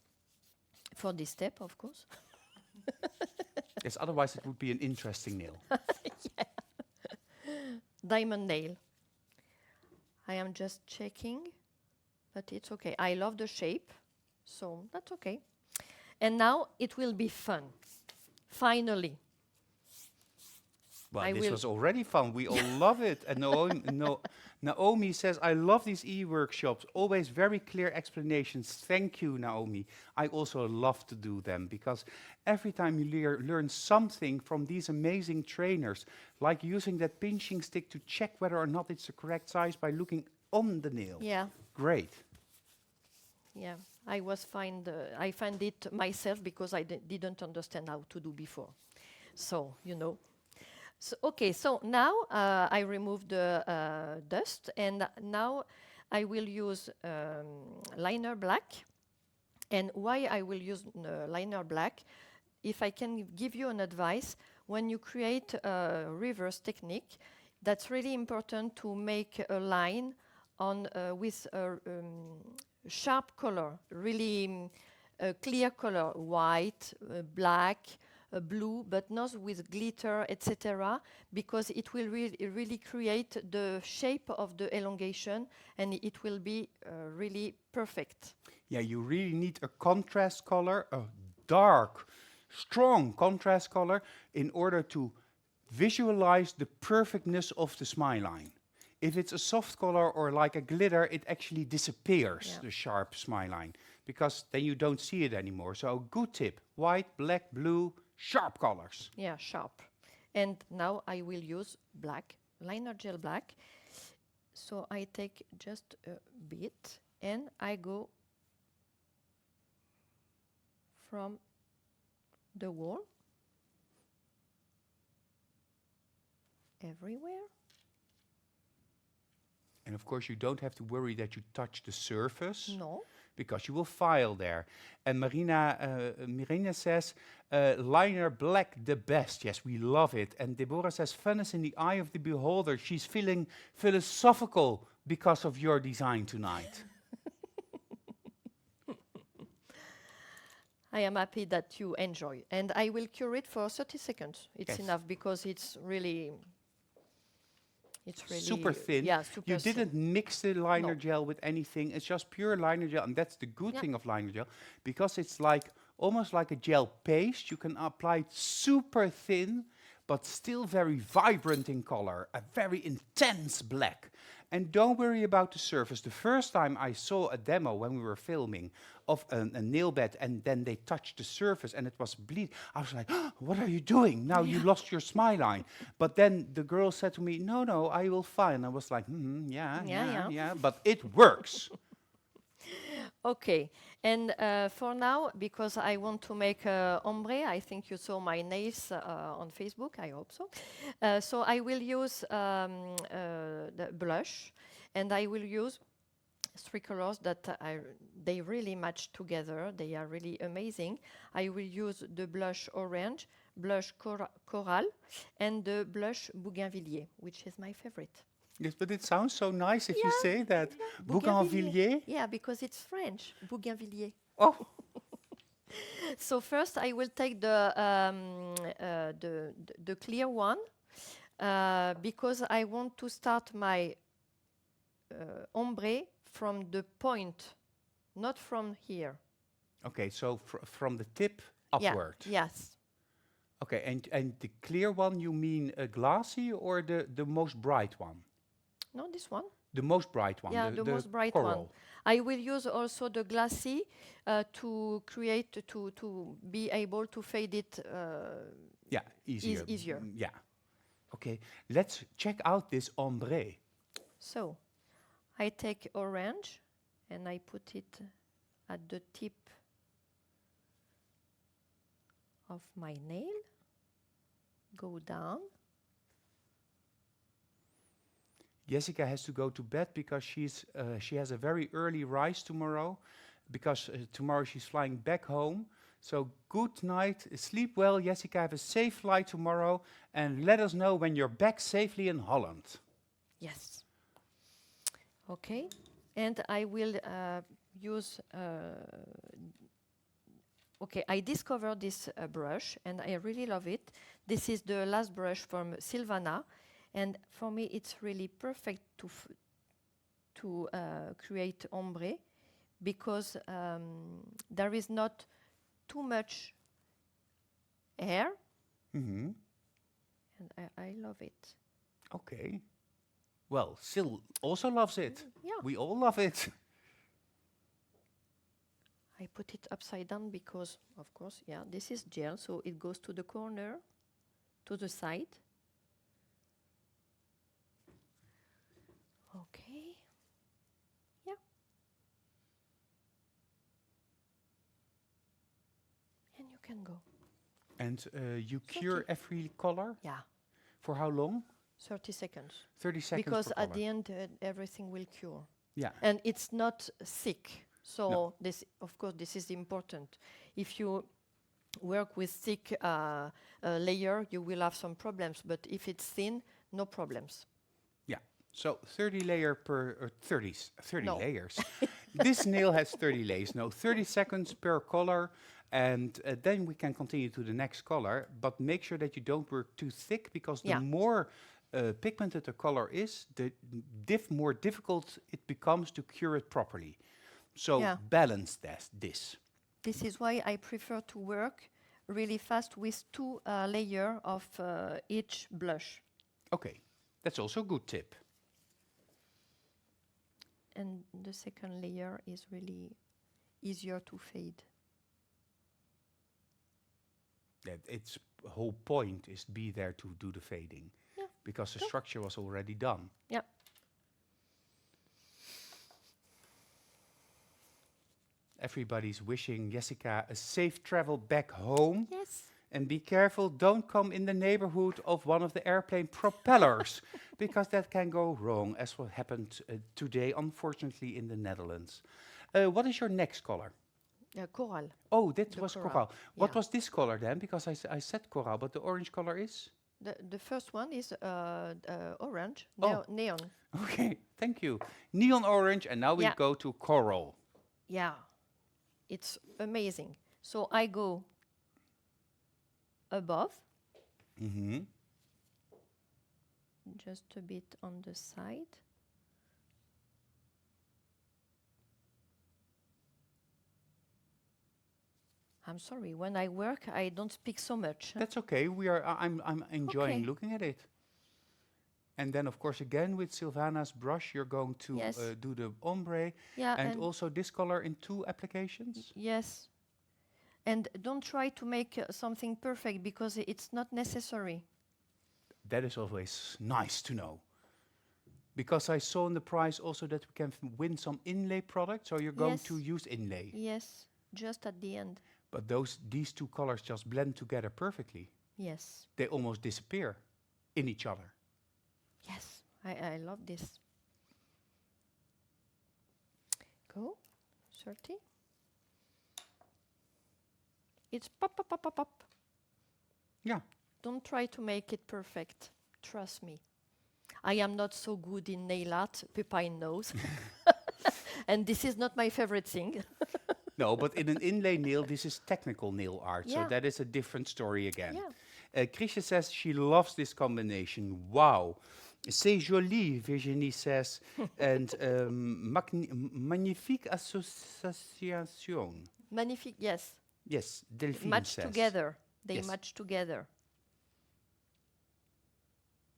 for this step, of course. Yes, otherwise it would be an interesting nail. Diamond nail. I am just checking, but it's okay. I love the shape, so that's okay. And now it will be fun. Finally. Well, I this will- was already fun. We all love it. And Naomi says, I love these e-workshops. Always very clear explanations. Thank you, Naomi. I also love to do them because every time you learn something from these amazing trainers, like using that pinching stick to check whether or not it's the correct size by looking on the nail. Yeah, Great. yeah. I find it myself because I didn't understand how to do before. So, you know. So, okay, so now I remove the dust, and now I will use liner black. And why I will use liner black, if I can give you an advice, when you create a reverse technique, that's really important to make a line on with a sharp color, really clear color, white, black, blue, but not with glitter, etc., because it will really create the shape of the elongation, and it will be really perfect. Yeah, you really need a contrast color, a dark strong contrast color in order to visualize the perfectness of the smile line. If it's a soft color or like a glitter, it actually disappears, Yeah. the sharp smile line, because then you don't see it anymore. So a good tip, white, black, blue, sharp colors. Yeah, sharp. And now I will use black, liner gel black. So I take just a bit and I go from the wall everywhere. And of course, you don't have to worry that you touch the surface, No. because you will file there. And Marina says, liner black the best. Yes, we love it. And Deborah says, fun is in the eye of the beholder. She's feeling philosophical because of your design tonight. I am happy that you enjoy. And I will cure it for 30 seconds. It's Yes. enough because it's really Super thin. Yeah, super You thin. didn't mix the liner No. gel with anything. It's just pure liner gel. And that's the good Yeah. thing of liner gel, because it's like almost like a gel paste. You can apply it super thin, but still very vibrant in color, a very intense black. And don't worry about the surface. The first time I saw a demo when we were filming of a nail bed, and then they touched the surface and it was bleed, I was like, what are you doing? Now you lost your smile line. But then the girl said to me, no, I will fine. I was like, yeah, but it works. Okay, and for now, because I want to make ombre, I think you saw my nails on Facebook, I hope so. So I will use the blush, and I will use three colors that they really match together. They are really amazing. I will use the blush orange, blush coral, and the blush bougainvillier, which is my favorite. Yes, but it sounds so nice if you Yeah, say that. yeah, Bougainvillier? Yeah, because it's French, bougainvillier. Oh, So first, I will take the clear one because I want to start my ombre from the point, not from here. okay, so from the tip Yeah, upward. yes. Okay, and the clear one, you mean a glassy or the most bright one? No, this one. The most bright one. Yeah, the most bright coral. one. I will use also the glassy to create, to be able to fade it. Yeah, easier. easier. Yeah. Okay, let's check out this ombre. So I take orange and I put it at the tip of my nail, go down. Jessica has to go to bed because she has a very early rise tomorrow, because tomorrow she's flying back home. So good night, sleep well, Jessica. Have a safe flight tomorrow, and let us know when you're back safely in Holland. Yes. Okay, and I will use. Okay, I discovered this brush and I really love it. This is the last brush from Silvana, and for me it's really perfect to create ombre because there is not too much hair, Mm-hmm. and I love it. Okay. Well, Sil also loves it. Yeah. We all love it. I put it upside down because, of course, yeah, this is gel, so it goes to the corner, to the side. Okay. Yeah. And you can go. And you cure every color? Yeah, For how long? 30 seconds. 30 seconds Because per at color. the end, everything will cure. Yeah. And it's not thick. So No. this, of course, this is important. If you work with thick layer, you will have some problems. But if it's thin, no problems. Yeah. So 30 layer per 30 No. layers. This nail has 30 layers. No, 30 seconds per color, and then we can continue to the next color. But make sure that you don't work too thick, because Yeah. the more pigmented a color is, the more difficult it becomes to cure it properly. So Yeah. balance this. This is why I prefer to work really fast with two layer of each blush. Okay, that's also a good tip. And the second layer is really easier to fade. That its whole point is be there to do the fading, Yeah. because the Cool. structure was already done. Yeah. Everybody's wishing Jessica a safe travel back home. Yes. And be careful, don't come in the neighborhood of one of the airplane propellers, because that can go wrong, as what happened today, unfortunately, in the Netherlands. What is your next color? Coral. Oh, that The was coral. coral. What Yeah. was this color then? Because I said coral, but the orange color is? The first one is orange, Oh. neon. Okay, thank you. Neon orange, and now we Yeah. go to coral. Yeah, it's amazing. So I go above, Mm-hmm. just a bit on the side. I'm sorry, when I work, I don't speak so much. That's okay. I'm enjoying Okay. looking at it. And then, of course, again with Silvana's brush, you're going to Yes. do the ombre, Yeah, and also this color in 2 applications. yes. And don't try to make something perfect because it's not necessary. That is always nice to know. Because I saw in the price also that we can win some inlay products, so you're going to Yes. use inlay. Yes, just at the end. But these 2 colors just blend together perfectly. Yes, They almost disappear in each other. yes, I love this. Go, 30. It's pop, pop, pop, pop, pop. Yeah. Don't try to make it perfect. Trust me. I am not so good in nail art, Pepijn knows. And this is not my favorite thing. No, but in an inlay nail, this is technical nail art, so Yeah. that is a different story again. Yeah. Krisje says she loves this combination. Wow. C'est joli, Virginie says. And magnifique association. Magnifique, yes. Yes, Delphine Match says. together. They Yes. match together.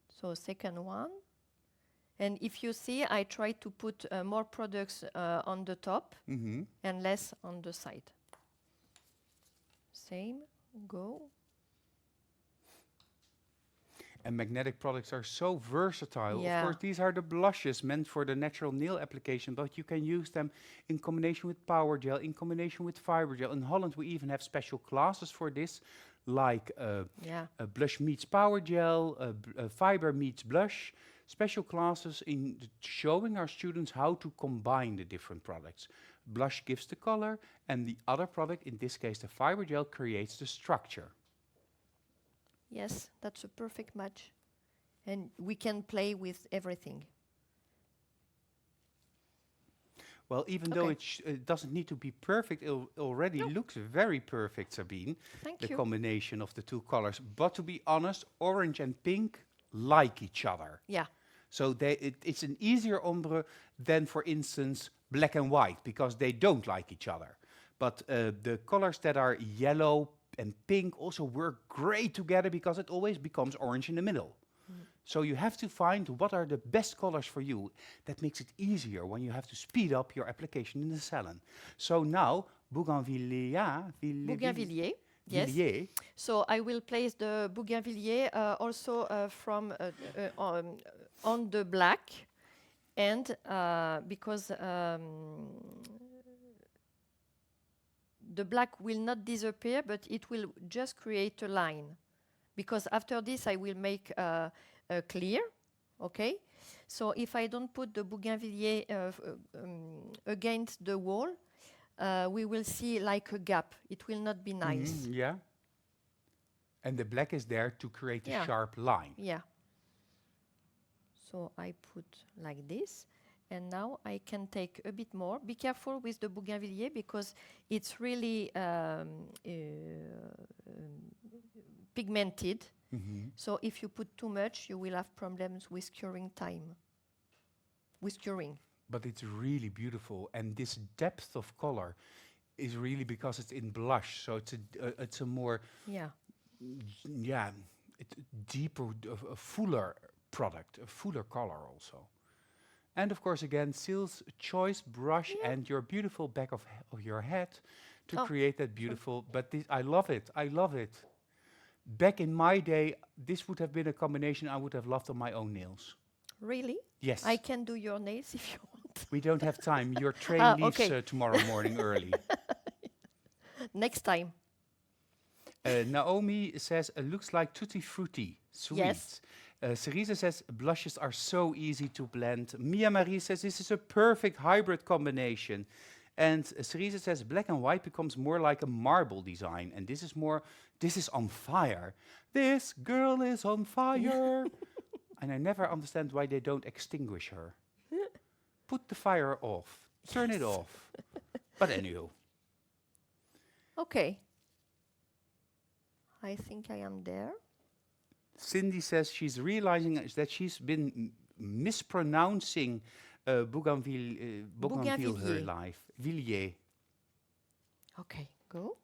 So second one. And if you see, I try to put more products on the top Mm-hmm. and less on the side. Same, go. And magnetic products are so versatile. Yeah. Of course, these are the blushes meant for the natural nail application, but you can use them in combination with power gel, in combination with fiber gel. In Holland, we even have special classes for this, like Yeah. a blush meets power gel, fiber meets blush. Special classes in showing our students how to combine the different products. Blush gives the color, and the other product, in this case the fiber gel, creates the structure. Yes, that's a perfect match. And we can play with everything. Well, even though Okay. it doesn't need to be perfect, it already looks very perfect, Sabine, Thank the you. combination of the 2 colors. But to be honest, orange and pink like each other. Yeah. So it's an easier ombre than, for instance, black and white, because they don't like each other. But the colors that are yellow and pink also work great together, because it always becomes orange in the middle. So you have to find what are the best colors for you. That makes it easier when you have to speed up your application in the salon. So now, Bougainvilliers. Bougainvilliers. Yes. Villiers. So I will place the Bougainvilliers also from on the black, and because the black will not disappear, but it will just create a line. Because after this, I will make a clear, okay? So if I don't put the Bougainvilliers against the wall, we will see like a gap. It will not be nice. Yeah. And the black is there to create a Yeah. sharp line. Yeah. So I put like this. And now I can take a bit more. Be careful with the Bougainvilliers because it's really pigmented. So if you put too much, you will have problems with curing time. With curing. But it's really beautiful. And this depth of color is really because it's in blush, so it's a more Yeah. yeah, deeper, a fuller product, a fuller color also. And of course, again, Seal's choice brush Yeah. and your beautiful back of your head to Oh, create that beautiful. But I love it. I love it. Back in my day, this would have been a combination I would have loved on my own nails. really? Yes. I can do your nails if you want. We don't have time. Your train leaves Okay. tomorrow morning early. Next time. Naomi says, looks like tutti frutti. Sweet. Yes. Cerise says, blushes are so easy to blend. Mia Marie says, this is a perfect hybrid combination. And Cerise says, black and white becomes more like a marble design. And this is on fire. This girl is on fire. And I never understand why they don't extinguish her. Put the fire off. Turn it off. But anywho. Okay. I think I am there. Cindy says she's realizing that she's been mispronouncing Bougainville her Bougainvilliers. life. Villiers. Okay, go.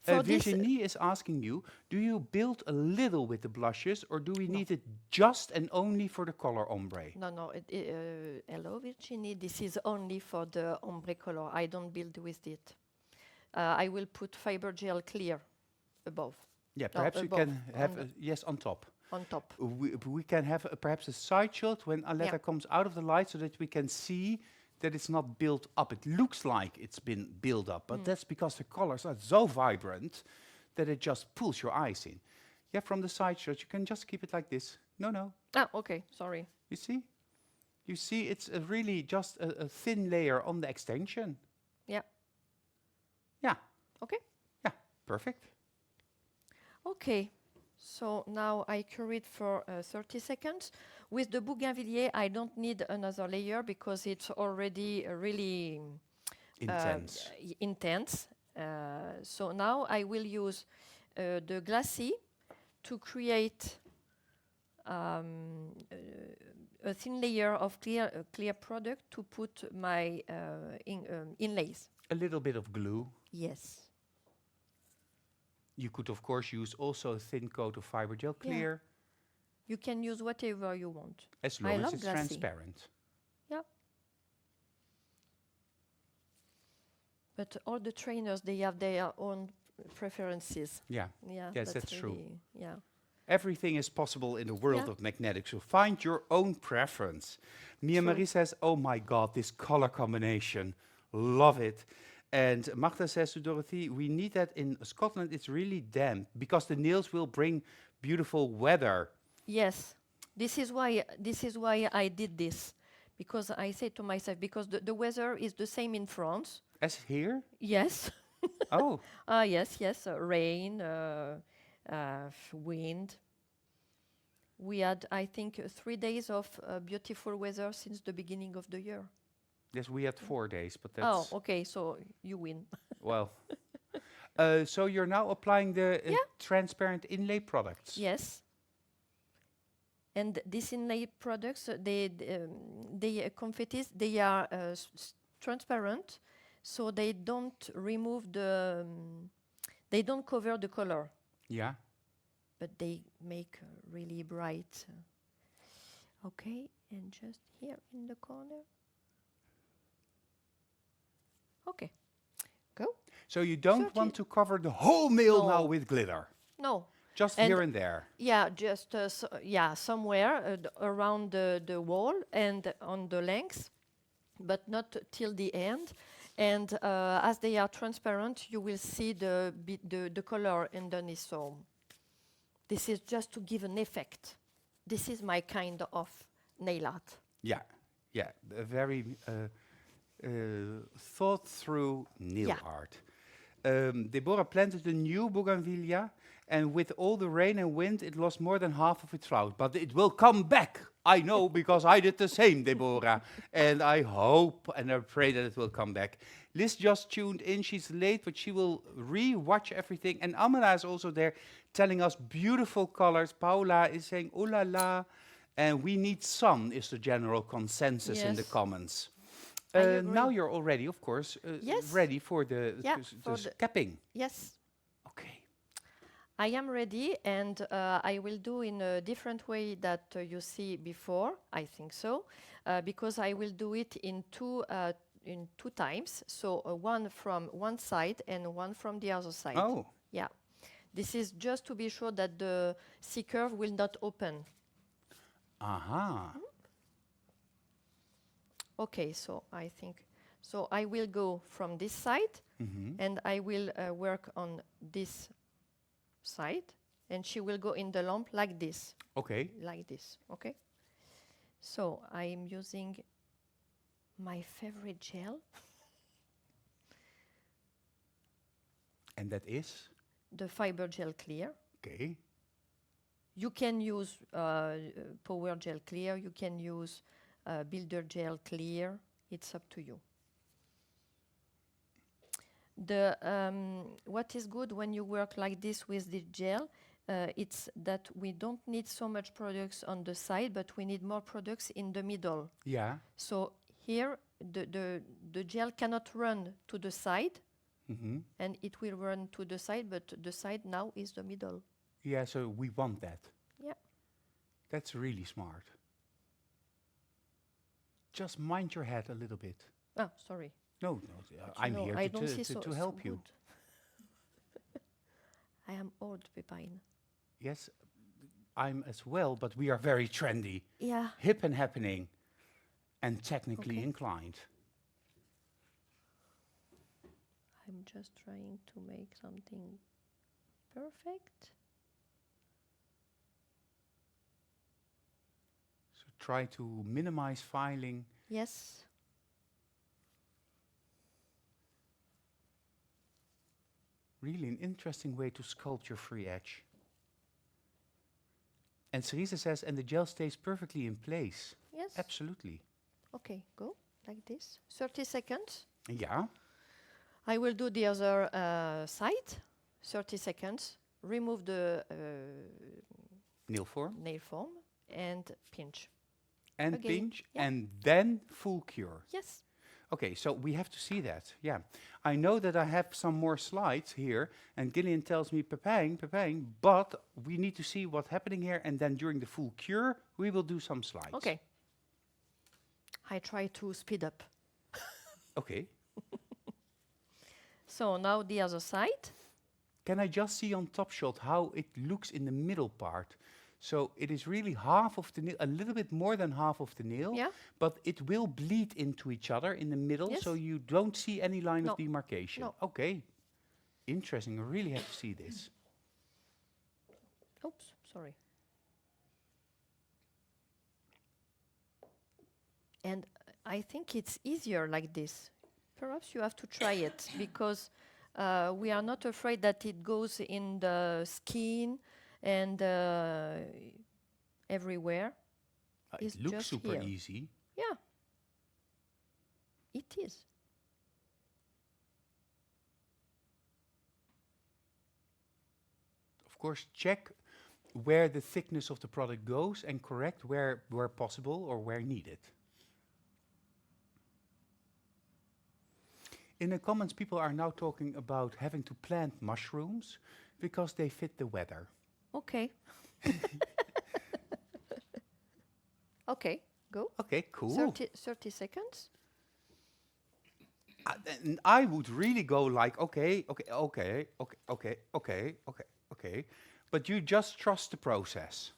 For this, Virginie is asking you, do you build a little with the blushes or do we need it just and only for the color ombre? no, hello Virginie, this is only for the ombre color. I don't build with it. I will put fiber gel clear above, Yeah, No, perhaps we above, can have, on yes, on top. on top. We can have perhaps a side shot when Aletta Yeah. comes out of the light so that we can see that it's not built up. It looks like it's been built up, but that's because the colors are so vibrant that it just pulls your eyes in. Yeah, from the side shot, you can just keep it like this. No. Ah, okay, sorry. You see? You see, it's really just a thin layer on the extension. Yeah, Yeah, okay. yeah, perfect. Okay, so now I cure it for 30 seconds. With the Bougainvilliers, I don't need another layer because it's already really Intense. intense. So now I will use the glassy to create a thin layer of clear product to put my inlays. A little bit of glue. Yes. You could, of course, use also a thin coat of fiber gel Yeah. clear, You can use whatever you want. as I long as love it's glassy. transparent. Yeah. But all the trainers, they have their own preferences. Yeah, Yeah. Yes, that's true. really- Yeah. everything is possible in the world Yeah. of magnetics, so find your own preference. Mia True. Marie says, oh my God, this color combination, love it. And Magda says to Dorothy, we need that in Scotland, it's really damp, because the nails will bring beautiful weather. Yes. This is why I did this, because I say to myself, because the weather is the same in France. As here? Yes. Oh, Yes. Rain, wind. We had, I think, 3 days of beautiful weather since the beginning of the year. yes, we had 4 days, but that's, Oh, okay. So you win. well. So you're now applying the Yeah. transparent inlay products? Yes. And these inlay products, they confettis, they are transparent, so they don't remove they don't cover the color, Yeah. but they make really bright. Okay, and just here in the corner. Okay, go. So you don't 30. want to cover the whole nail now No. with glitter? No. Just And here and there? Yeah, just somewhere around the wall and on the length, but not till the end. And as they are transparent, you will see the color underneath. So this is just to give an effect. This is my kind of nail art. Yeah, a very thought through nail Yeah. art. Deborah planted a new bougainvillea, and with all the rain and wind, it lost more than half of its flowers. But it will come back. I know, because I did the same, Deborah. And I hope and I pray that it will come back. Liz just tuned in. She's late, but she will re-watch everything. And Amela is also there telling us beautiful colors. Paula is saying, oh la la. And we need sun, is the general consensus in the Yes. comments. Now agree. you're already, of course, Yes. ready for the, Yeah, the for the capping. yes. Okay. I am ready, and I will do in a different way that you see before. I think so, because I will do it in two times. So one from one side and one from the other side. Oh, Yeah, this is just to be sure that the C curve will not open. aha. Okay, so I think so. I will go from this side, Mm-hmm. and I will work on this side, and she will go in the lamp like this. Okay. Like this, okay? So I'm using my favorite gel, And that is? the Fiber Gel Clear. Okay. You can use Power Gel Clear, you can use Builder Gel Clear, it's up to you. What is good when you work like this with the gel, it's that we don't need so much products on the side, but we need more products in the middle. Yeah. So here, the gel cannot run to the side, Mm-hmm. and it will run to the side, but the side now is the middle. Yeah, so we want that. Yeah. That's really smart. Just mind your head a little bit. Oh, sorry. No, no, I'm No, here I to, don't to, see to, so, to so help you. good. I am old, Pepijn. Yes, I'm as well, but we are very trendy, Yeah. hip and happening, and technically Okay. inclined. I'm just trying to make something perfect. So try to minimize filing. Yes. Really an interesting way to sculpt your free edge. And Cerisa says, and the gel stays perfectly in place. Yes. Absolutely. Okay, go like this. 30 seconds. Yeah. I will do the other side. 30 seconds. Remove the Nail form. nail form and pinch. And Again, pinch. yeah. And then full cure. Yes. Okay, so we have to see that. Yeah. I know that I have some more slides here, and Gillian tells me, Pepijn, but we need to see what's happening here, and then during the full cure, we will do some slides. Okay. I try to speed up. Okay. So now the other side. Can I just see on Top Shot how it looks in the middle part? So it is really half of the nail, a little bit more than half of the nail, Yeah. but it will bleed into each other in the middle, so Yes. you don't see any line No. of demarcation. No. Okay. Interesting. I really have to see this. Oops, sorry. And I think it's easier like this. Perhaps you have to try it because we are not afraid that it goes in the skin and everywhere. It's It looks just super here. easy. Yeah, it is. Of course, check where the thickness of the product goes and correct where possible or where needed. In the comments, people are now talking about having to plant mushrooms because they fit the weather. Okay. Okay, go. Okay, cool. 30 seconds. And I would really go like, okay, but you just trust the process.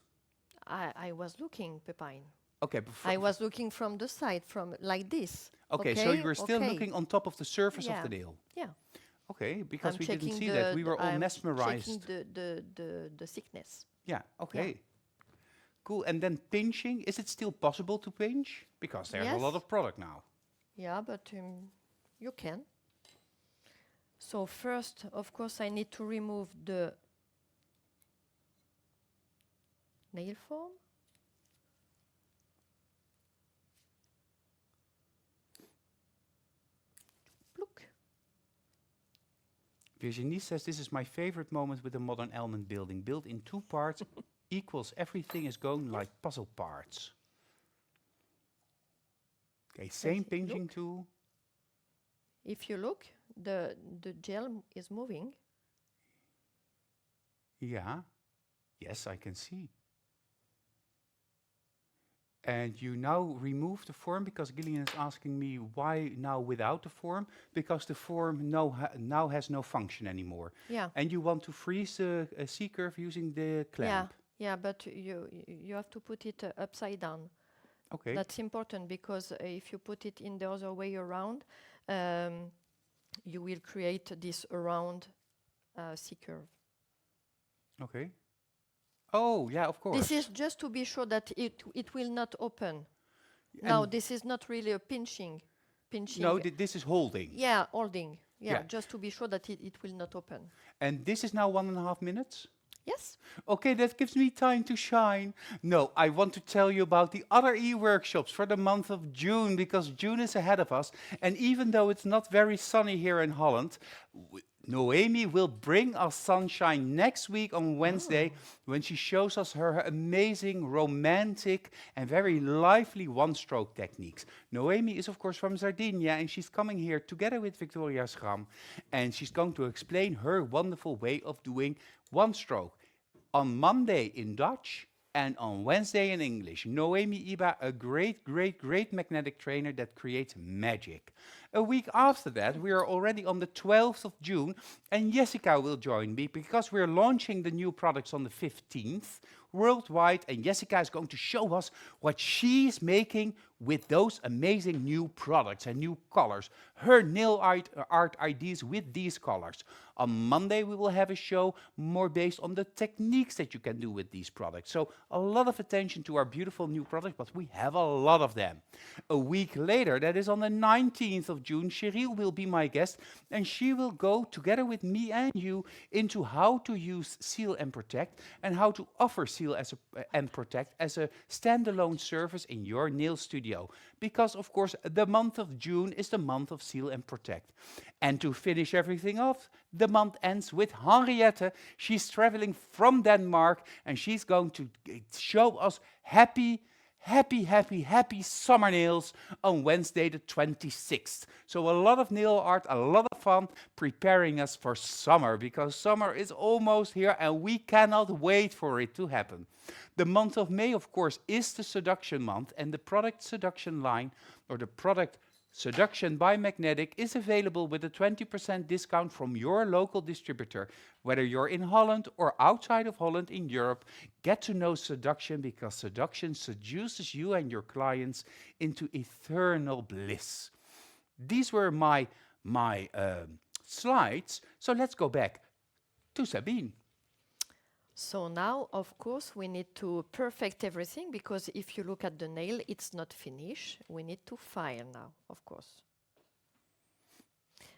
I was looking, Pepijn. Okay, I was looking from the side, from like this. okay, so you were still okay. looking on top of the surface Yeah. of the nail. Yeah. Okay, because I'm we didn't checking see that. We were all I'm mesmerized. checking the thickness. Yeah, okay. Cool. And then pinching, is it still possible to pinch? Because there's a lot Yes. of product now. Yeah, but you can. So first, of course, I need to remove the nail form. Look. Virginie says, this is my favorite moment with the modern Elmen building. Built in 2 parts, equals everything is going like puzzle parts. Okay, same Look. pinching tool. If you look, the gel is moving. Yeah. Yes, I can see. And you now remove the form because Gillian is asking me why now without the form, because the form now has no function anymore. Yeah. And you want to freeze a C curve using the clamp. Yeah, but you have to put it upside down. Okay. That's important because if you put it in the other way around, you will create this round C curve. Okay. Oh, yeah, of course. This is just to be sure that it will not open. And Now, this is not really a pinching. no, this is holding. Yeah, holding. Yeah, Yeah. just to be sure that it will not open. And this is now 1.5 minutes? Yes. Okay, that gives me time to shine. No, I want to tell you about the other e-workshops for the month of June, because June is ahead of us. And even though it's not very sunny here in Holland, Noemi will bring us sunshine next week on Wednesday when she shows us her amazing, romantic, and very lively one-stroke techniques. Noemi is, of course, from Sardinia, and she's coming here together with Victoria Schram, and she's going to explain her wonderful way of doing one-stroke on Monday in Dutch and on Wednesday in English. Noemi Iba, a great, great, great magnetic trainer that creates magic. A week after that, we are already on the 12th of June, and Jessica will join me because we're launching the new products on the 15th worldwide, and Jessica is going to show us what she's making with those amazing new products and new colors, her nail art ideas with these colors. On Monday, we will have a show more based on the techniques that you can do with these products. So a lot of attention to our beautiful new products, but we have a lot of them. A week later, that is on the 19th of June, Cheryl will be my guest, and she will go together with me and you into how to use Seal and Protect and how to offer Seal and Protect as a standalone service in your nail studio. Because, of course, the month of June is the month of Seal and Protect. And to finish everything off, the month ends with Henriette. She's traveling from Denmark, and she's going to show us happy summer nails on Wednesday the 26th. So a lot of nail art, a lot of fun preparing us for summer, because summer is almost here and we cannot wait for it to happen. The month of May, of course, is the seduction month, and the product seduction line, or the product Seduction by Magnetic, is available with a 20% discount from your local distributor. Whether you're in Holland or outside of Holland in Europe, get to know seduction, because seduction seduces you and your clients into eternal bliss. These were my slides, so let's go back to Sabine. So now, of course, we need to perfect everything, because if you look at the nail, it's not finished. We need to file now, of course.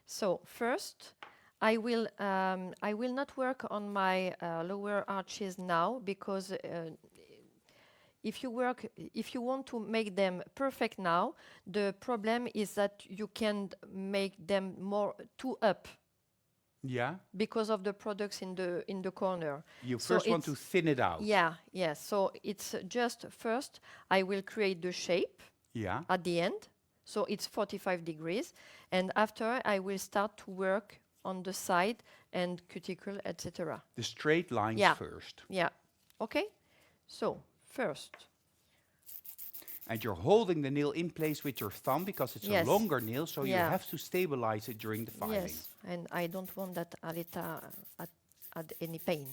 So first, I will not work on my lower arches now, because if you want to make them perfect now, the problem is that you can make them more too up. Yeah. Because of the products in the corner. You first want to thin it out. Yeah, yes. So it's just first I will create the shape. Yeah. At the end. So it's 45 degrees. And after I will start to work on the side and cuticle, etc. The straight lines first. Yeah. Okay. So first. And you're holding the nail in place with your thumb, because it's a longer nail, so you have to stabilize it during the filing. Yes, and I don't want that Aletta had any pain.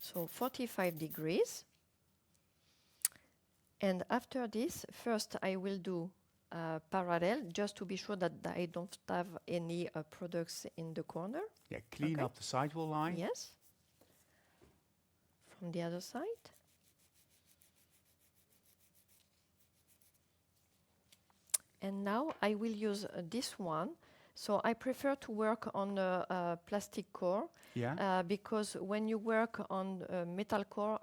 So 45 degrees. And after this, first I will do parallel, just to be sure that I don't have any products in the corner. Yeah, clean up the sidewall line. Yes. From the other side. And now I will use this one. So I prefer to work on a plastic core, because when you work on a metal core,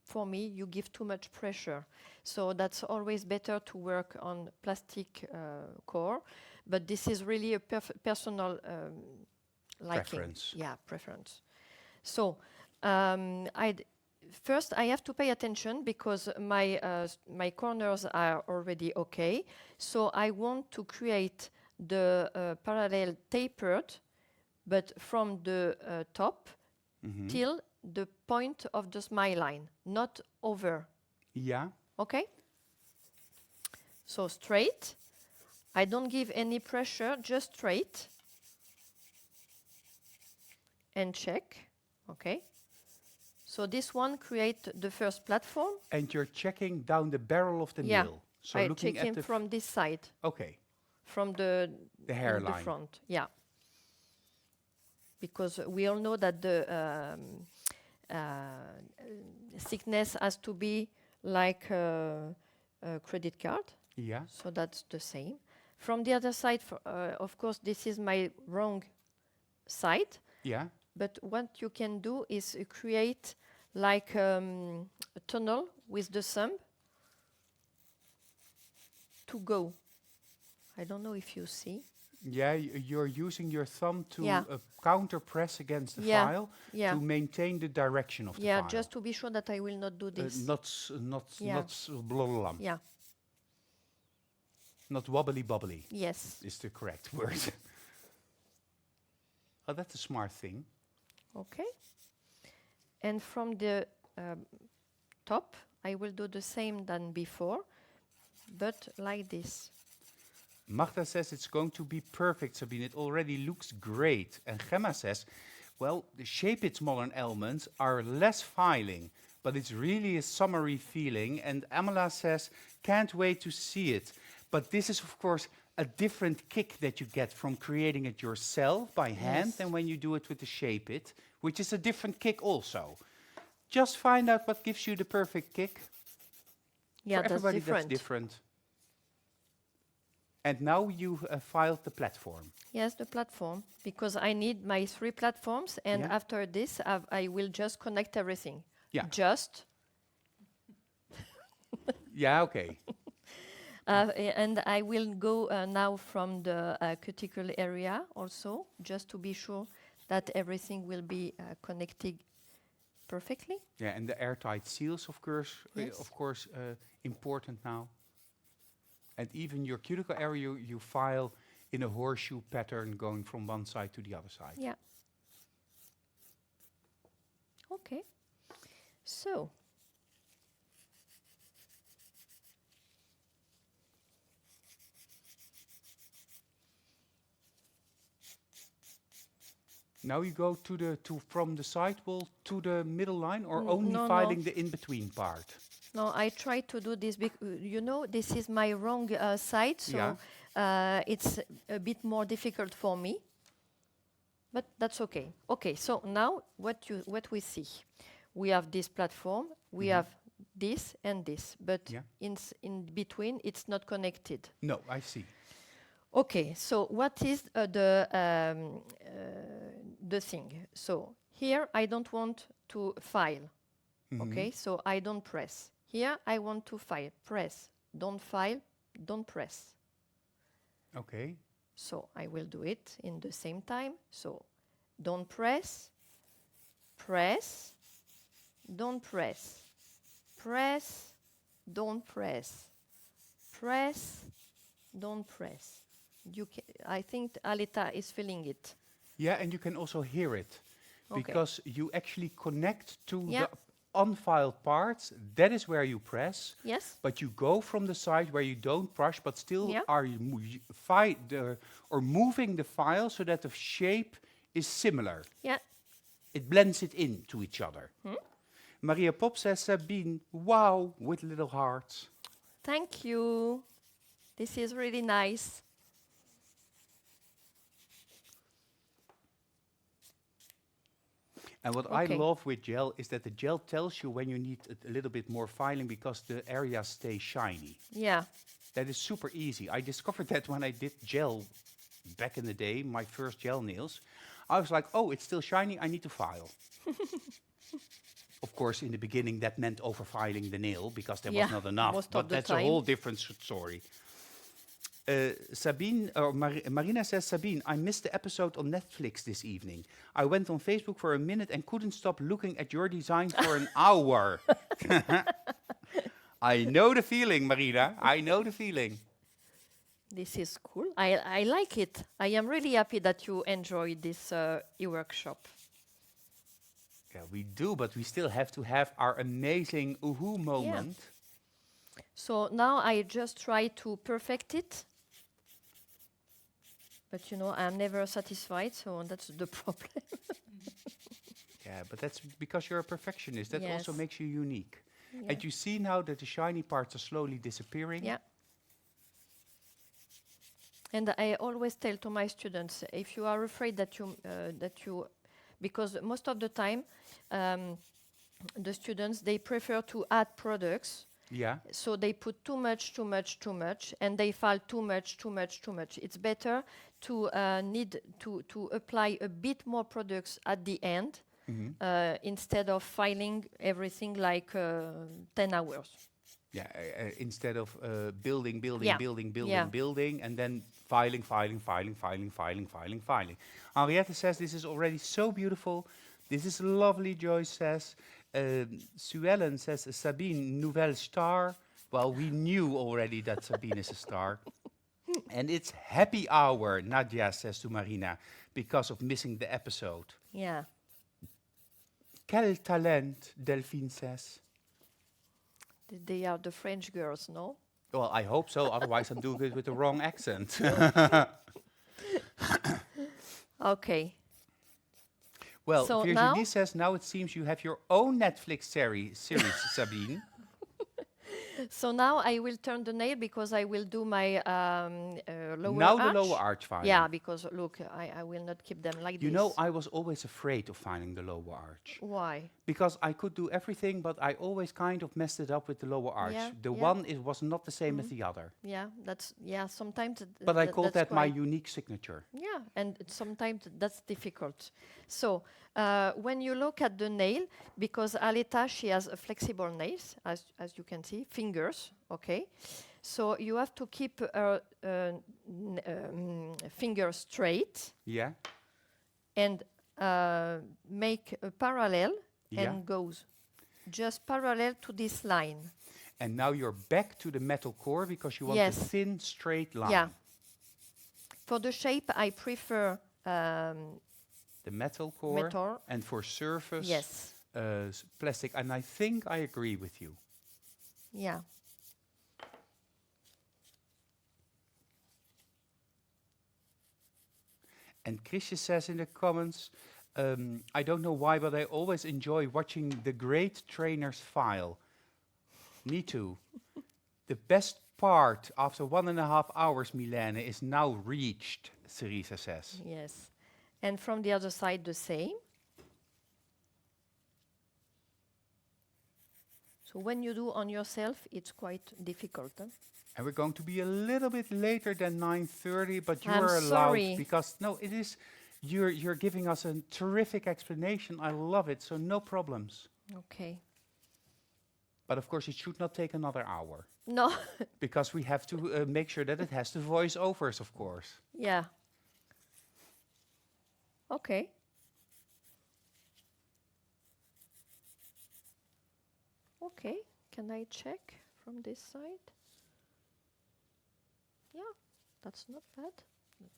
for me, you give too much pressure. So that's always better to work on plastic core. But this is really a personal liking. Preference. Yeah, preference. So first I have to pay attention because my corners are already okay. So I want to create the parallel tapered, but from the top till the point of the smile line, not over. Yeah. Okay? So straight. I don't give any pressure, just straight. And check. Okay. So this one create the first platform. And you're checking down the barrel of the Yeah. nail. So I looking check at him the from this side, okay, from the hairline. the front. Yeah. Because we all know that the thickness has to be like a credit card. Yeah. So that's the same. From the other side, of course, this is my wrong side. Yeah. But what you can do is create like a tunnel with the thumb to go. I don't know if you see. Yeah, you're using your thumb to Yeah. counter press against the Yeah. file Yeah. to maintain the direction of the Yeah, file. just to be sure that I will not do this. Yeah. Blah, blah, blah. Yeah. Not wobbly bobbly Yes. is the correct word. Oh, that's a smart thing. Okay. And from the top, I will do the same than before, but like this. Magda says it's going to be perfect, Sabine. It already looks great. And Gemma says, well, the Shape It's modern elements are less filing, but it's really a summery feeling. And Amala says, can't wait to see it. But this is, of course, a different kick that you get from creating it yourself by hand Yes. than when you do it with the Shape It, which is a different kick also. Just find out what gives you the perfect kick. Yeah, For that's everybody, different. that's different. And now you filed the platform. Yes, the platform, because I need my 3 platforms, and Yeah. after this, I will just connect everything. Yeah. Just. Yeah, okay. And I will go now from the cuticle area also, just to be sure that everything will be connected perfectly. Yeah, and the airtight seals, of course, Yes. Important now. And even your cuticle area, you file in a horseshoe pattern going from one side to the other side. Yeah. Okay. So. Now you go from the side wall to the middle line, or N- only no, filing no. the in-between part? No, I try to do this because, this is my wrong side, so Yeah. it's a bit more difficult for me. But that's okay. Okay, so now what we see, we have this platform, we have this and this, but Yeah. in between it's not connected. No, I see. Okay, so what is the thing? So here I don't want to file. Okay, so I don't press. Here I want to file. Press. Don't file. Don't press. Okay. So I will do it in the same time. So don't press. Press. Don't press. Press. Don't press. Press. Don't press. I think Alita is feeling it. Yeah, and you can also hear it. Okay. Because you actually connect to Yeah. the unfiled parts. That is where you press. Yes? But you go from the side where you don't brush, but still Yeah. are moving the file so that the shape is similar. Yeah. It blends it into each other. Maria Pop says, Sabine, wow, with little hearts. Thank you. This is really nice. And what Okay. I love with gel is that the gel tells you when you need a little bit more filing because the areas stay shiny. Yeah. That is super easy. I discovered that when I did gel back in the day, my first gel nails. I was like, oh, it's still shiny, I need to file. Of course, in the beginning, that meant overfiling the nail because there Yeah, was not enough. most But of the that's a time. whole different story. Marina says, Sabine, I missed the episode on Netflix this evening. I went on Facebook for a minute and couldn't stop looking at your design for an hour. I know the feeling, Marina. I know the feeling. This is cool. I like it. I am really happy that you enjoyed this e-workshop. Yeah, we do, but we still have to have our amazing oohoo moment. So now I just try to perfect it. But you know, I'm never satisfied, so that's the problem. Yeah, but that's because you're a perfectionist. That also Yes. makes you unique. Yeah. And you see now that the shiny parts are slowly disappearing. Yeah. And I always tell to my students, if you are afraid that you, because most of the time, the students, they prefer to add products. Yeah. So they put too much, and they file too much. It's better to need to apply a bit more products at the end instead of filing everything like 10 hours. Yeah, instead of building, Yeah. building, and then filing. Henriette says, this is already so beautiful. This is lovely, Joyce says. Sue Ellen says, Sabine, nouvelle star. Well, we knew already that Sabine is a star. And it's happy hour, Nadia says to Marina, because of missing the episode. Yeah. Quel talent, Delphine says. They are the French girls, no? Well, I hope so, otherwise I'm doing it with the wrong accent. Okay. Well, So Virginie now- says, now it seems you have your own Netflix series, Sabine. So now I will turn the nail because I will do my lower Now arch. the lower arch filing. Yeah, because look, I will not keep them like You this. know, I was always afraid of filing the lower arch. Why? Because I could do everything, but I always kind of messed it up with the lower arch. Yeah, The yeah. one, it was not the same as the other. Yeah, sometimes. But I call that's that my quite- unique signature. Yeah, and sometimes that's difficult. So when you look at the nail, because Aleta, she has a flexible nails, as you can see, fingers, okay? So you have to keep her finger straight Yeah? and make a parallel Yeah. and goes just parallel to this line. And now you're back to the metal core because you want Yes. a thin, straight line. Yeah. For the shape, I prefer The metal core. metal. And for surface, Yes. plastic. And I think I agree with you. Yeah. And Chrisje says in the comments, I don't know why, but I always enjoy watching the great trainers file. Me too. The best part after 1.5 hours, Milene, is now reached, Cerisa says. Yes. And from the other side, the same. So when you do on yourself, it's quite difficult. Huh? And we're going to be a little bit later than 9:30, but you I'm are allowed sorry. because no, it is you're giving us a terrific explanation. I love it, so no problems. Okay. But of course, it should not take another hour No. because we have to make sure that it has the voiceovers, of course. Yeah. Okay. Okay. Can I check from this side? Yeah, that's not bad.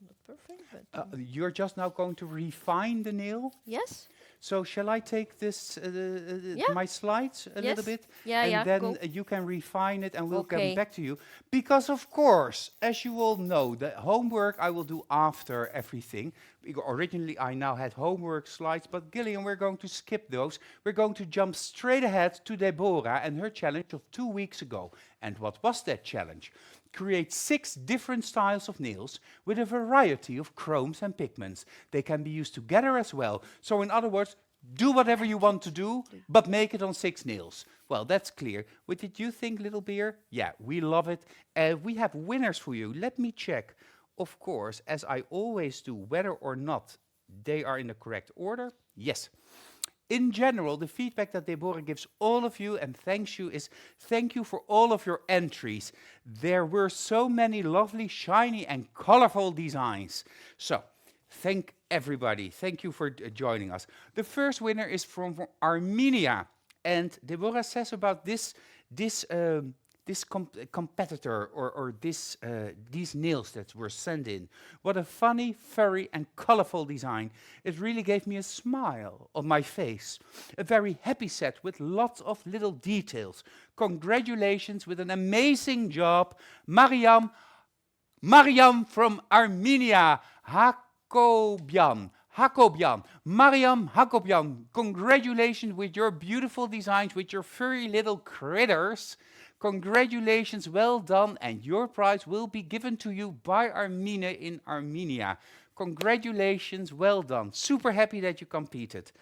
Not perfect, but You're just now going to refine the nail. yes. So shall I take this, Yeah. my slides a little Yes. bit? Yeah, and yeah, then go. You can refine it and we'll Okay. come back to you. Because of course, as you all know, the homework I will do after everything. Originally, I now had homework slides, but Gillian, we're going to skip those. We're going to jump straight ahead to Deborah and her challenge of 2 weeks ago. And what was that challenge? Create 6 different styles of nails with a variety of chromes and pigments. They can be used together as well. So in other words, do whatever you want to do, but make it on 6 nails. Well, that's clear. What did you think, Little Beer? Yeah, we love it. We have winners for you. Let me check. Of course, as I always do, whether or not they are in the correct order. Yes. in general, the feedback that Deborah gives all of you and thanks you is thank you for all of your entries. There were so many lovely, shiny and colorful designs. So, thank everybody. Thank you for joining us. The first winner is from Armenia. And Deborah says about this competitor or these nails that were sent in. What a funny, furry and colorful design. It really gave me a smile on my face. A very happy set with lots of little details. Congratulations with an amazing job. Mariam from Armenia. Hakobian. Mariam Hakobian, congratulations with your beautiful designs, with your furry little critters. Congratulations, well done, and your prize will be given to you by Armina in Armenia. Congratulations, well done. Super happy that you competed.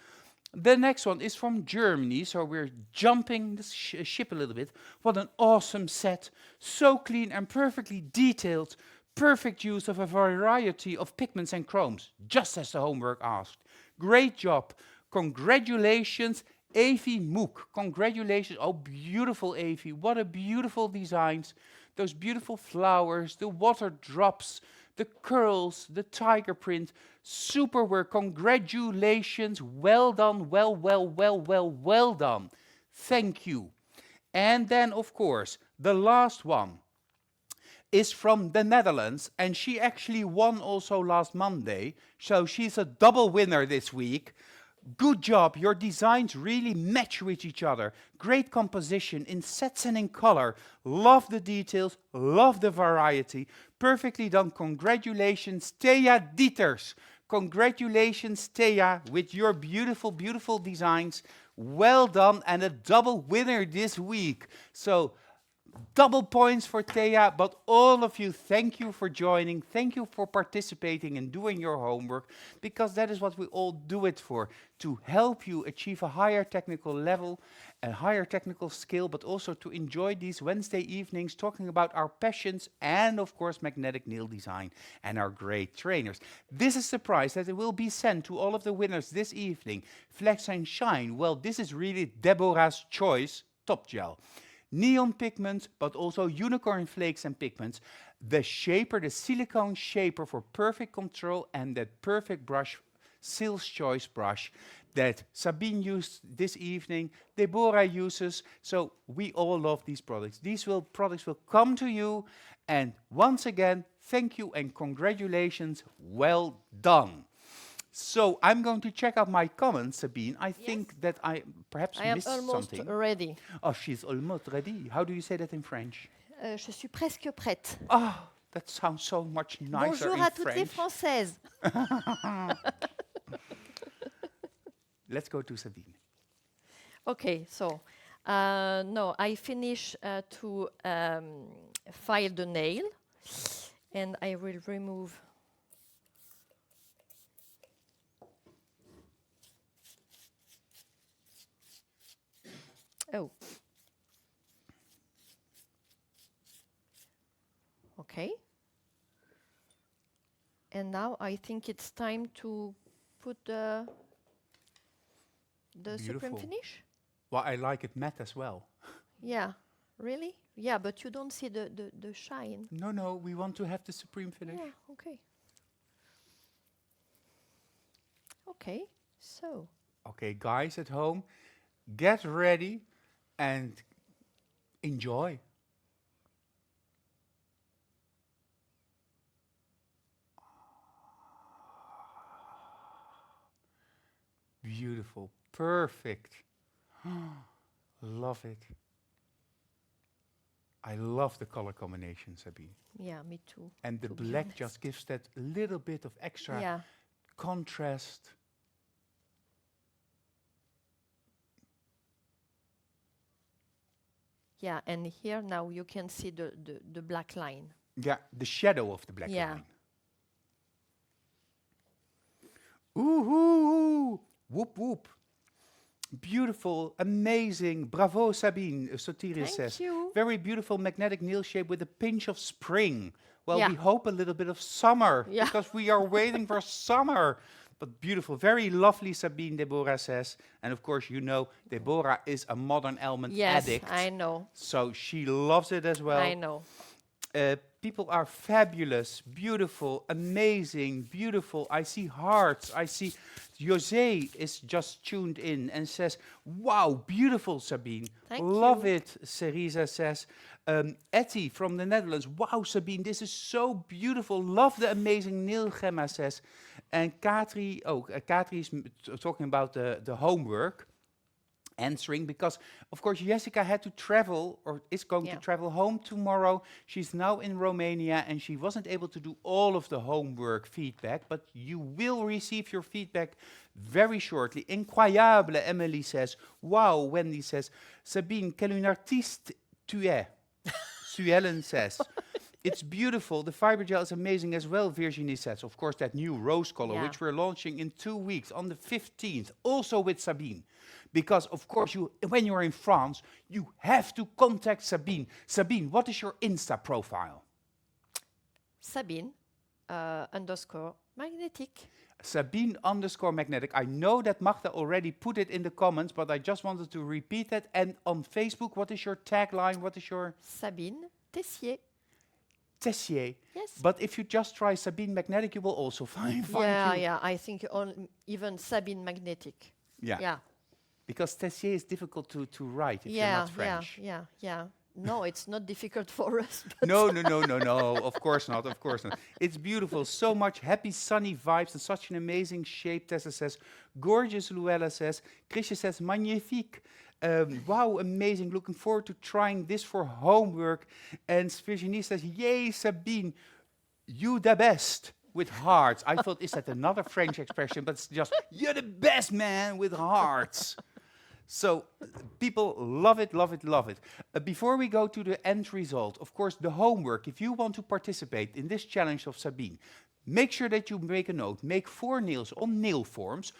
The next one is from Germany, so we're jumping the ship a little bit. What an awesome set. So clean and perfectly detailed. Perfect use of a variety of pigments and chromes, just as the homework asked. Great job. Congratulations, Avi Mook. Congratulations. Oh, beautiful Avi. What a beautiful designs. Those beautiful flowers, the water drops, the curls, the tiger print. Super work. Congratulations. Well done. Well done. Thank you. And then, of course, the last one is from the Netherlands, and she actually won also last Monday, so she's a double winner this week. Good job, your designs really match with each other. Great composition in sets and in color. Love the details, love the variety. Perfectly done, congratulations, Thea Dieters. Congratulations, Thea, with your beautiful, beautiful designs. Well done, and a double winner this week. So, double points for Thea, but all of you, thank you for joining. Thank you for participating and doing your homework, because that is what we all do it for, to help you achieve a higher technical level, a higher technical skill, but also to enjoy these Wednesday evenings talking about our passions and, of course, magnetic nail design and our great trainers. This is the prize that will be sent to all of the winners this evening. Flex and Shine. Well, this is really Deborah's choice, Top Gel. Neon pigments, but also unicorn flakes and pigments. The shaper, the silicone shaper for perfect control, and that perfect brush, Seal's Choice brush, that Sabine used this evening, Deborah uses, so we all love these products. These products will come to you, and once again, thank you and congratulations, well done. So I'm going to check out my comments, Sabine. I think that I perhaps missed something. I am almost ready. Oh, she's almost ready. How do you say that in French? Je suis presque prête. Oh, that sounds so much nicer Bonjour in à toutes les French. Françaises. Let's go to Sabine. Okay, so no, I finish to file the nail, and I will remove. Oh. Okay. And now I think it's time to put the Supreme Beautiful. Finish. Well, I like it matte as well. Yeah, really? Yeah, but you don't see the shine. No, we want to have the Supreme Finish. Yeah, okay. Okay, so. Okay, guys at home, get ready and enjoy. Beautiful, perfect. Love it. I love the color combination, Sabine. Yeah, me too. And the to be black honest. just gives that little bit of extra Yeah. contrast. Yeah, and here now you can see the black line. Yeah, the shadow of the black Yeah. line. Ooh, whoop, whoop. Beautiful, amazing. Bravo, Sabine, Sotiris says. Thank you. Very beautiful magnetic nail shape with a pinch of spring. Well, Yeah. we hope a little bit of summer, Yeah. because we are waiting for summer. but beautiful, very lovely, Sabine, Deborah says. And of course, you know, Deborah is a Modern Element Yes, addict. I know. So she loves it as well. I know. People are fabulous, beautiful, amazing, beautiful. I see hearts. I see Jose is just tuned in and says, wow, beautiful, Sabine. Thank Love you. it, Cerisa says. Etty from the Netherlands, wow, Sabine, this is so beautiful. Love the amazing nail, Gemma says. And Katri, Katri is talking about the homework. Answering because of course Jessica had to travel or is going to Yeah. travel home tomorrow. She's now in Romania and she wasn't able to do all of the homework feedback, but you will receive your feedback very shortly. Incroyable, Emily says. Wow, Wendy says. Sabine, quel un artiste tu es? Suellen says. It's beautiful. The fiber gel is amazing as well, Virginie says. Of course, that new rose color, Yeah. which we're launching in 2 weeks on the 15th, also with Sabine. Because, of course, when you're in France, you have to contact Sabine. Sabine, what is your Insta profile? Sabine underscore magnetic. Sabine underscore magnetic. I know that Magda already put it in the comments, but I just wanted to repeat that. And on Facebook, what is your tagline? What is your... Sabine Tessier. Tessier. Yes. But if you just try Sabine Magnetic, you will also find Yeah, you. yeah. I think even Sabine Magnetic. Yeah. Yeah. Because Tessier is difficult to write if you're Yeah, not French. yeah. No, it's not difficult for us. But No. Of course not. Of course not. It's beautiful. So much happy, sunny vibes and such an amazing shape. Tessa says, gorgeous. Luella says, Chrisje says, magnifique. Wow, amazing. Looking forward to trying this for homework. And Virginie says, yay, Sabine, you the best. With hearts. I thought, is that another French expression? But it's just, you're the best, man, with hearts. So people love it, love it, love it. Before we go to the end result, of course, the homework, if you want to participate in this challenge of Sabine, make sure that you make a note. Make 4 nails on nail forms.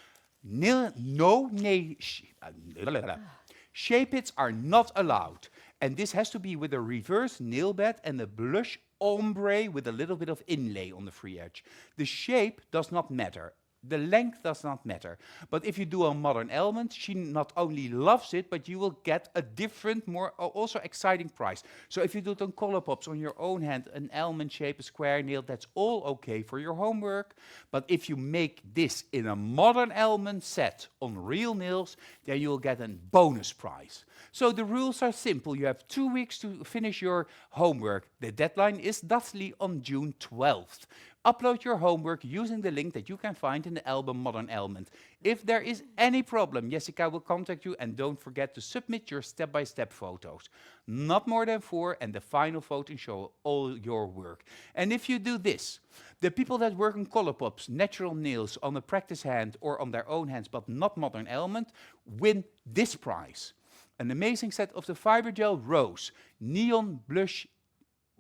Shape its are not allowed. And this has to be with a reverse nail bed and a blush ombre with a little bit of inlay on the free edge. The shape does not matter. The length does not matter. But if you do a Modern Element, she not only loves it, but you will get a different, more also exciting price. So if you do it on Colourpops on your own hand, an almond shape, a square nail, that's all okay for your homework. But if you make this in a Modern Element set on real nails, then you'll get a bonus prize. So the rules are simple. You have 2 weeks to finish your homework. The deadline is thusly on June 12th. Upload your homework using the link that you can find in the album Modern Element. If there is any problem, Jessica will contact you, and don't forget to submit your step-by-step photos. Not more than 4, and the final photo show all your work. And if you do this, the people that work on Colourpops, natural nails on a practice hand or on their own hands, but not Modern Element, win this prize. An amazing set of the Fibergel Rose, Neon Blush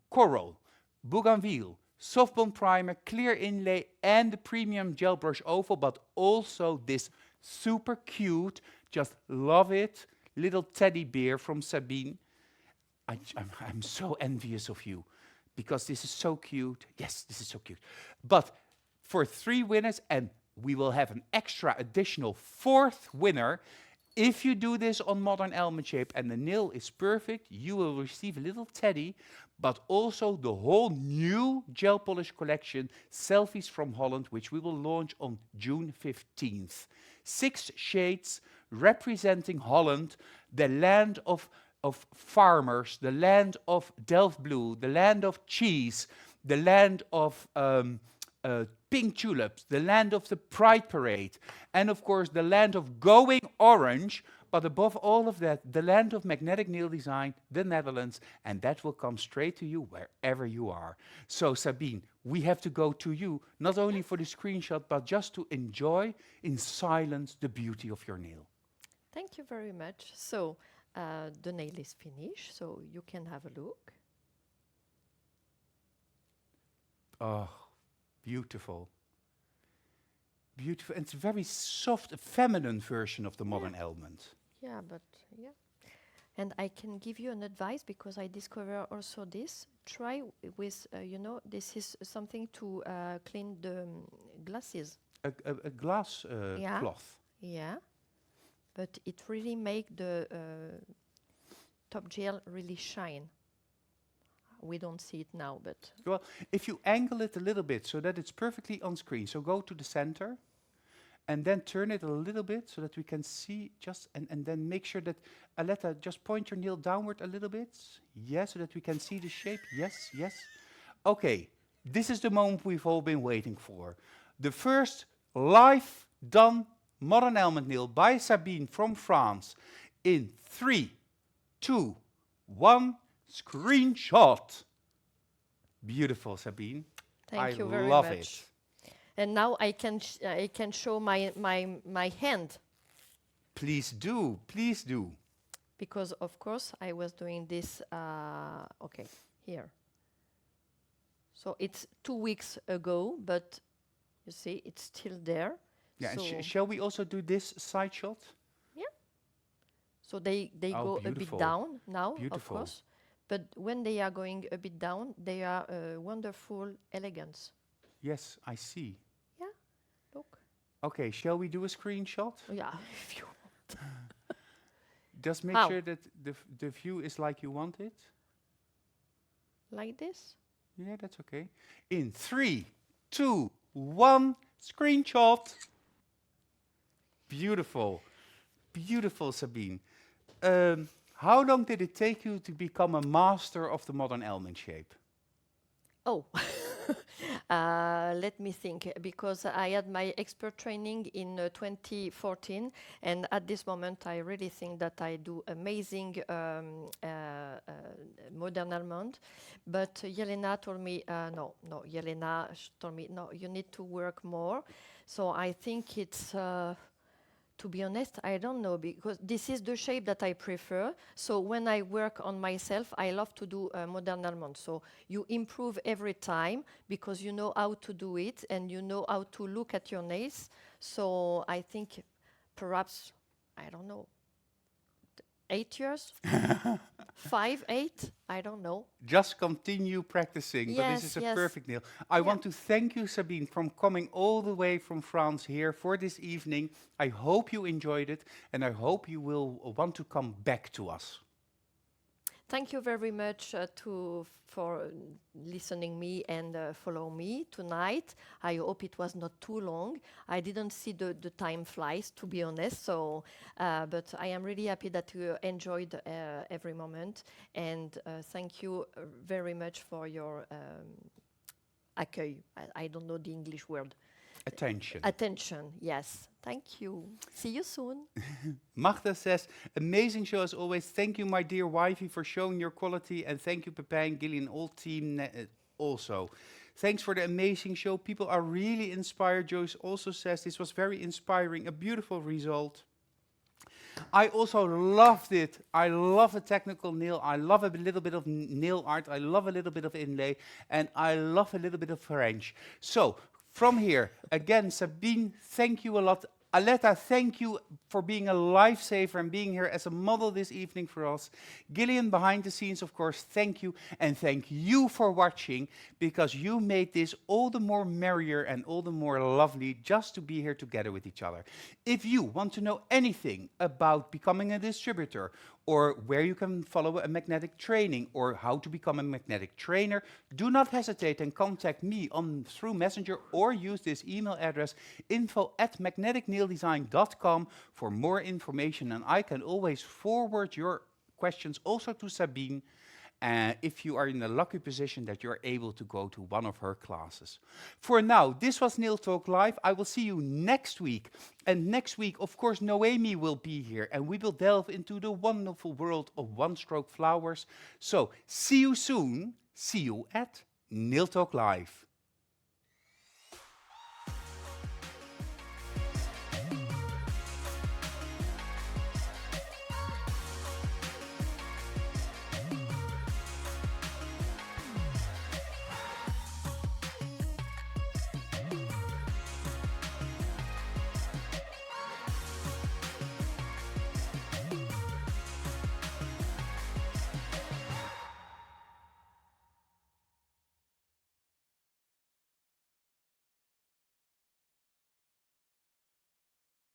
Coral, Bougainville, Soft Bond Primer, Clear Inlay, and the Premium Gel Brush Oval, but also this super cute, just love it, little teddy bear from Sabine. I'm so envious of you, because this is so cute. Yes, this is so cute. But for 3 winners, and we will have an extra additional 4th winner. If you do this on Modern Element shape and the nail is perfect, you will receive a little teddy, but also the whole new gel polish collection, Selfies from Holland, which we will launch on June 15th. 6 shades representing Holland, the land of farmers, the land of Delft blue, the land of cheese, the land of pink tulips, the land of the Pride Parade, and of course the land of going orange, but above all of that, the land of magnetic nail design, the Netherlands, and that will come straight to you wherever you are. So Sabine, we have to go to you, not only for the screenshot, but just to enjoy in silence the beauty of your nail. Thank you very much. So the nail is finished, so you can have a look. Oh, beautiful. Beautiful. And it's a very soft, feminine version of the Modern Element. Yeah, but yeah. And I can give you an advice because I discover also this. Try with, this is something to clean the glasses. a glass Yeah. cloth. Yeah, but it really make the top gel really shine. We don't see it now, but Well, if you angle it a little bit so that it's perfectly on screen, so go to the center and then turn it a little bit so that we can see just, and then make sure that, Aletta, just point your nail downward a little bit. Yes, so that we can see the shape. Yes, yes. Okay, this is the moment we've all been waiting for. The first live done modern almond nail by Sabine from France in 3, 2, 1, screenshot. Beautiful, Sabine. thank I you very love much. it. And now I can show my hand, Please do, please do. because of course I was doing this. Okay, here. So it's 2 weeks ago, but you see it's still there. Yeah, and So, shall we also do this side shot? so they Oh, go a bit beautiful. down now, of Beautiful. course. But when they are going a bit down, they are wonderful elegance. Yes, I see. Yeah, look. Okay, shall we do a screenshot? Yeah, if you Just make How? sure that the view is like you want it. like this. Yeah, that's okay. In 3, 2, 1, screenshot. Beautiful. Beautiful, Sabine. How long did it take you to become a master of the modern almond shape? Oh, let me think, because I had my expert training in 2014, and at this moment I really think that I do amazing modern almond. But Yelena told me, Yelena told me, no, you need to work more. So I think it's, to be honest, I don't know, because this is the shape that I prefer. So when I work on myself, I love to do modern almond. So you improve every time because you know how to do it and you know how to look at your nails. So I think perhaps, I don't know, 8 years? 5, 8? I don't know. Just continue practicing, but this Yes, is a yes. perfect nail. I want to thank you, Sabine, for coming all the way from France here for this evening. I hope you enjoyed it, and I hope you will want to come back to us. Thank you very much for listening me and follow me tonight. I hope it was not too long. I didn't see the time flies, to be honest. So, but I am really happy that you enjoyed every moment. And thank you very much for your accueil. I don't know the English word. Attention. Attention, yes. Thank you. See you soon. Magda says, amazing show as always. Thank you, my dear wifey, for showing your quality. And thank you, Pepijn, Gillian, all team also. Thanks for the amazing show. People are really inspired. Joyce also says, this was very inspiring. A beautiful result. I also loved it. I love a technical nail. I love a little bit of nail art. I love a little bit of inlay. And I love a little bit of French. So, from here, again, Sabine, thank you a lot. Aletta, thank you for being a lifesaver and being here as a model this evening for us. Gillian, behind the scenes, of course, thank you. And thank you for watching, because you made this all the more merrier and all the more lovely just to be here together with each other. If you want to know anything about becoming a distributor, or where you can follow a magnetic training, or how to become a magnetic trainer, do not hesitate and contact me through Messenger, or use this email address, info@magneticnaildesign.com, for more information. And I can always forward your questions also to Sabine, if you are in a lucky position that you're able to go to one of her classes. For now, this was Nail Talk Live. I will see you next week. And next week, of course, Noemi will be here, and we will delve into the wonderful world of one-stroke flowers. So, see you soon. See you at Nail Talk Live.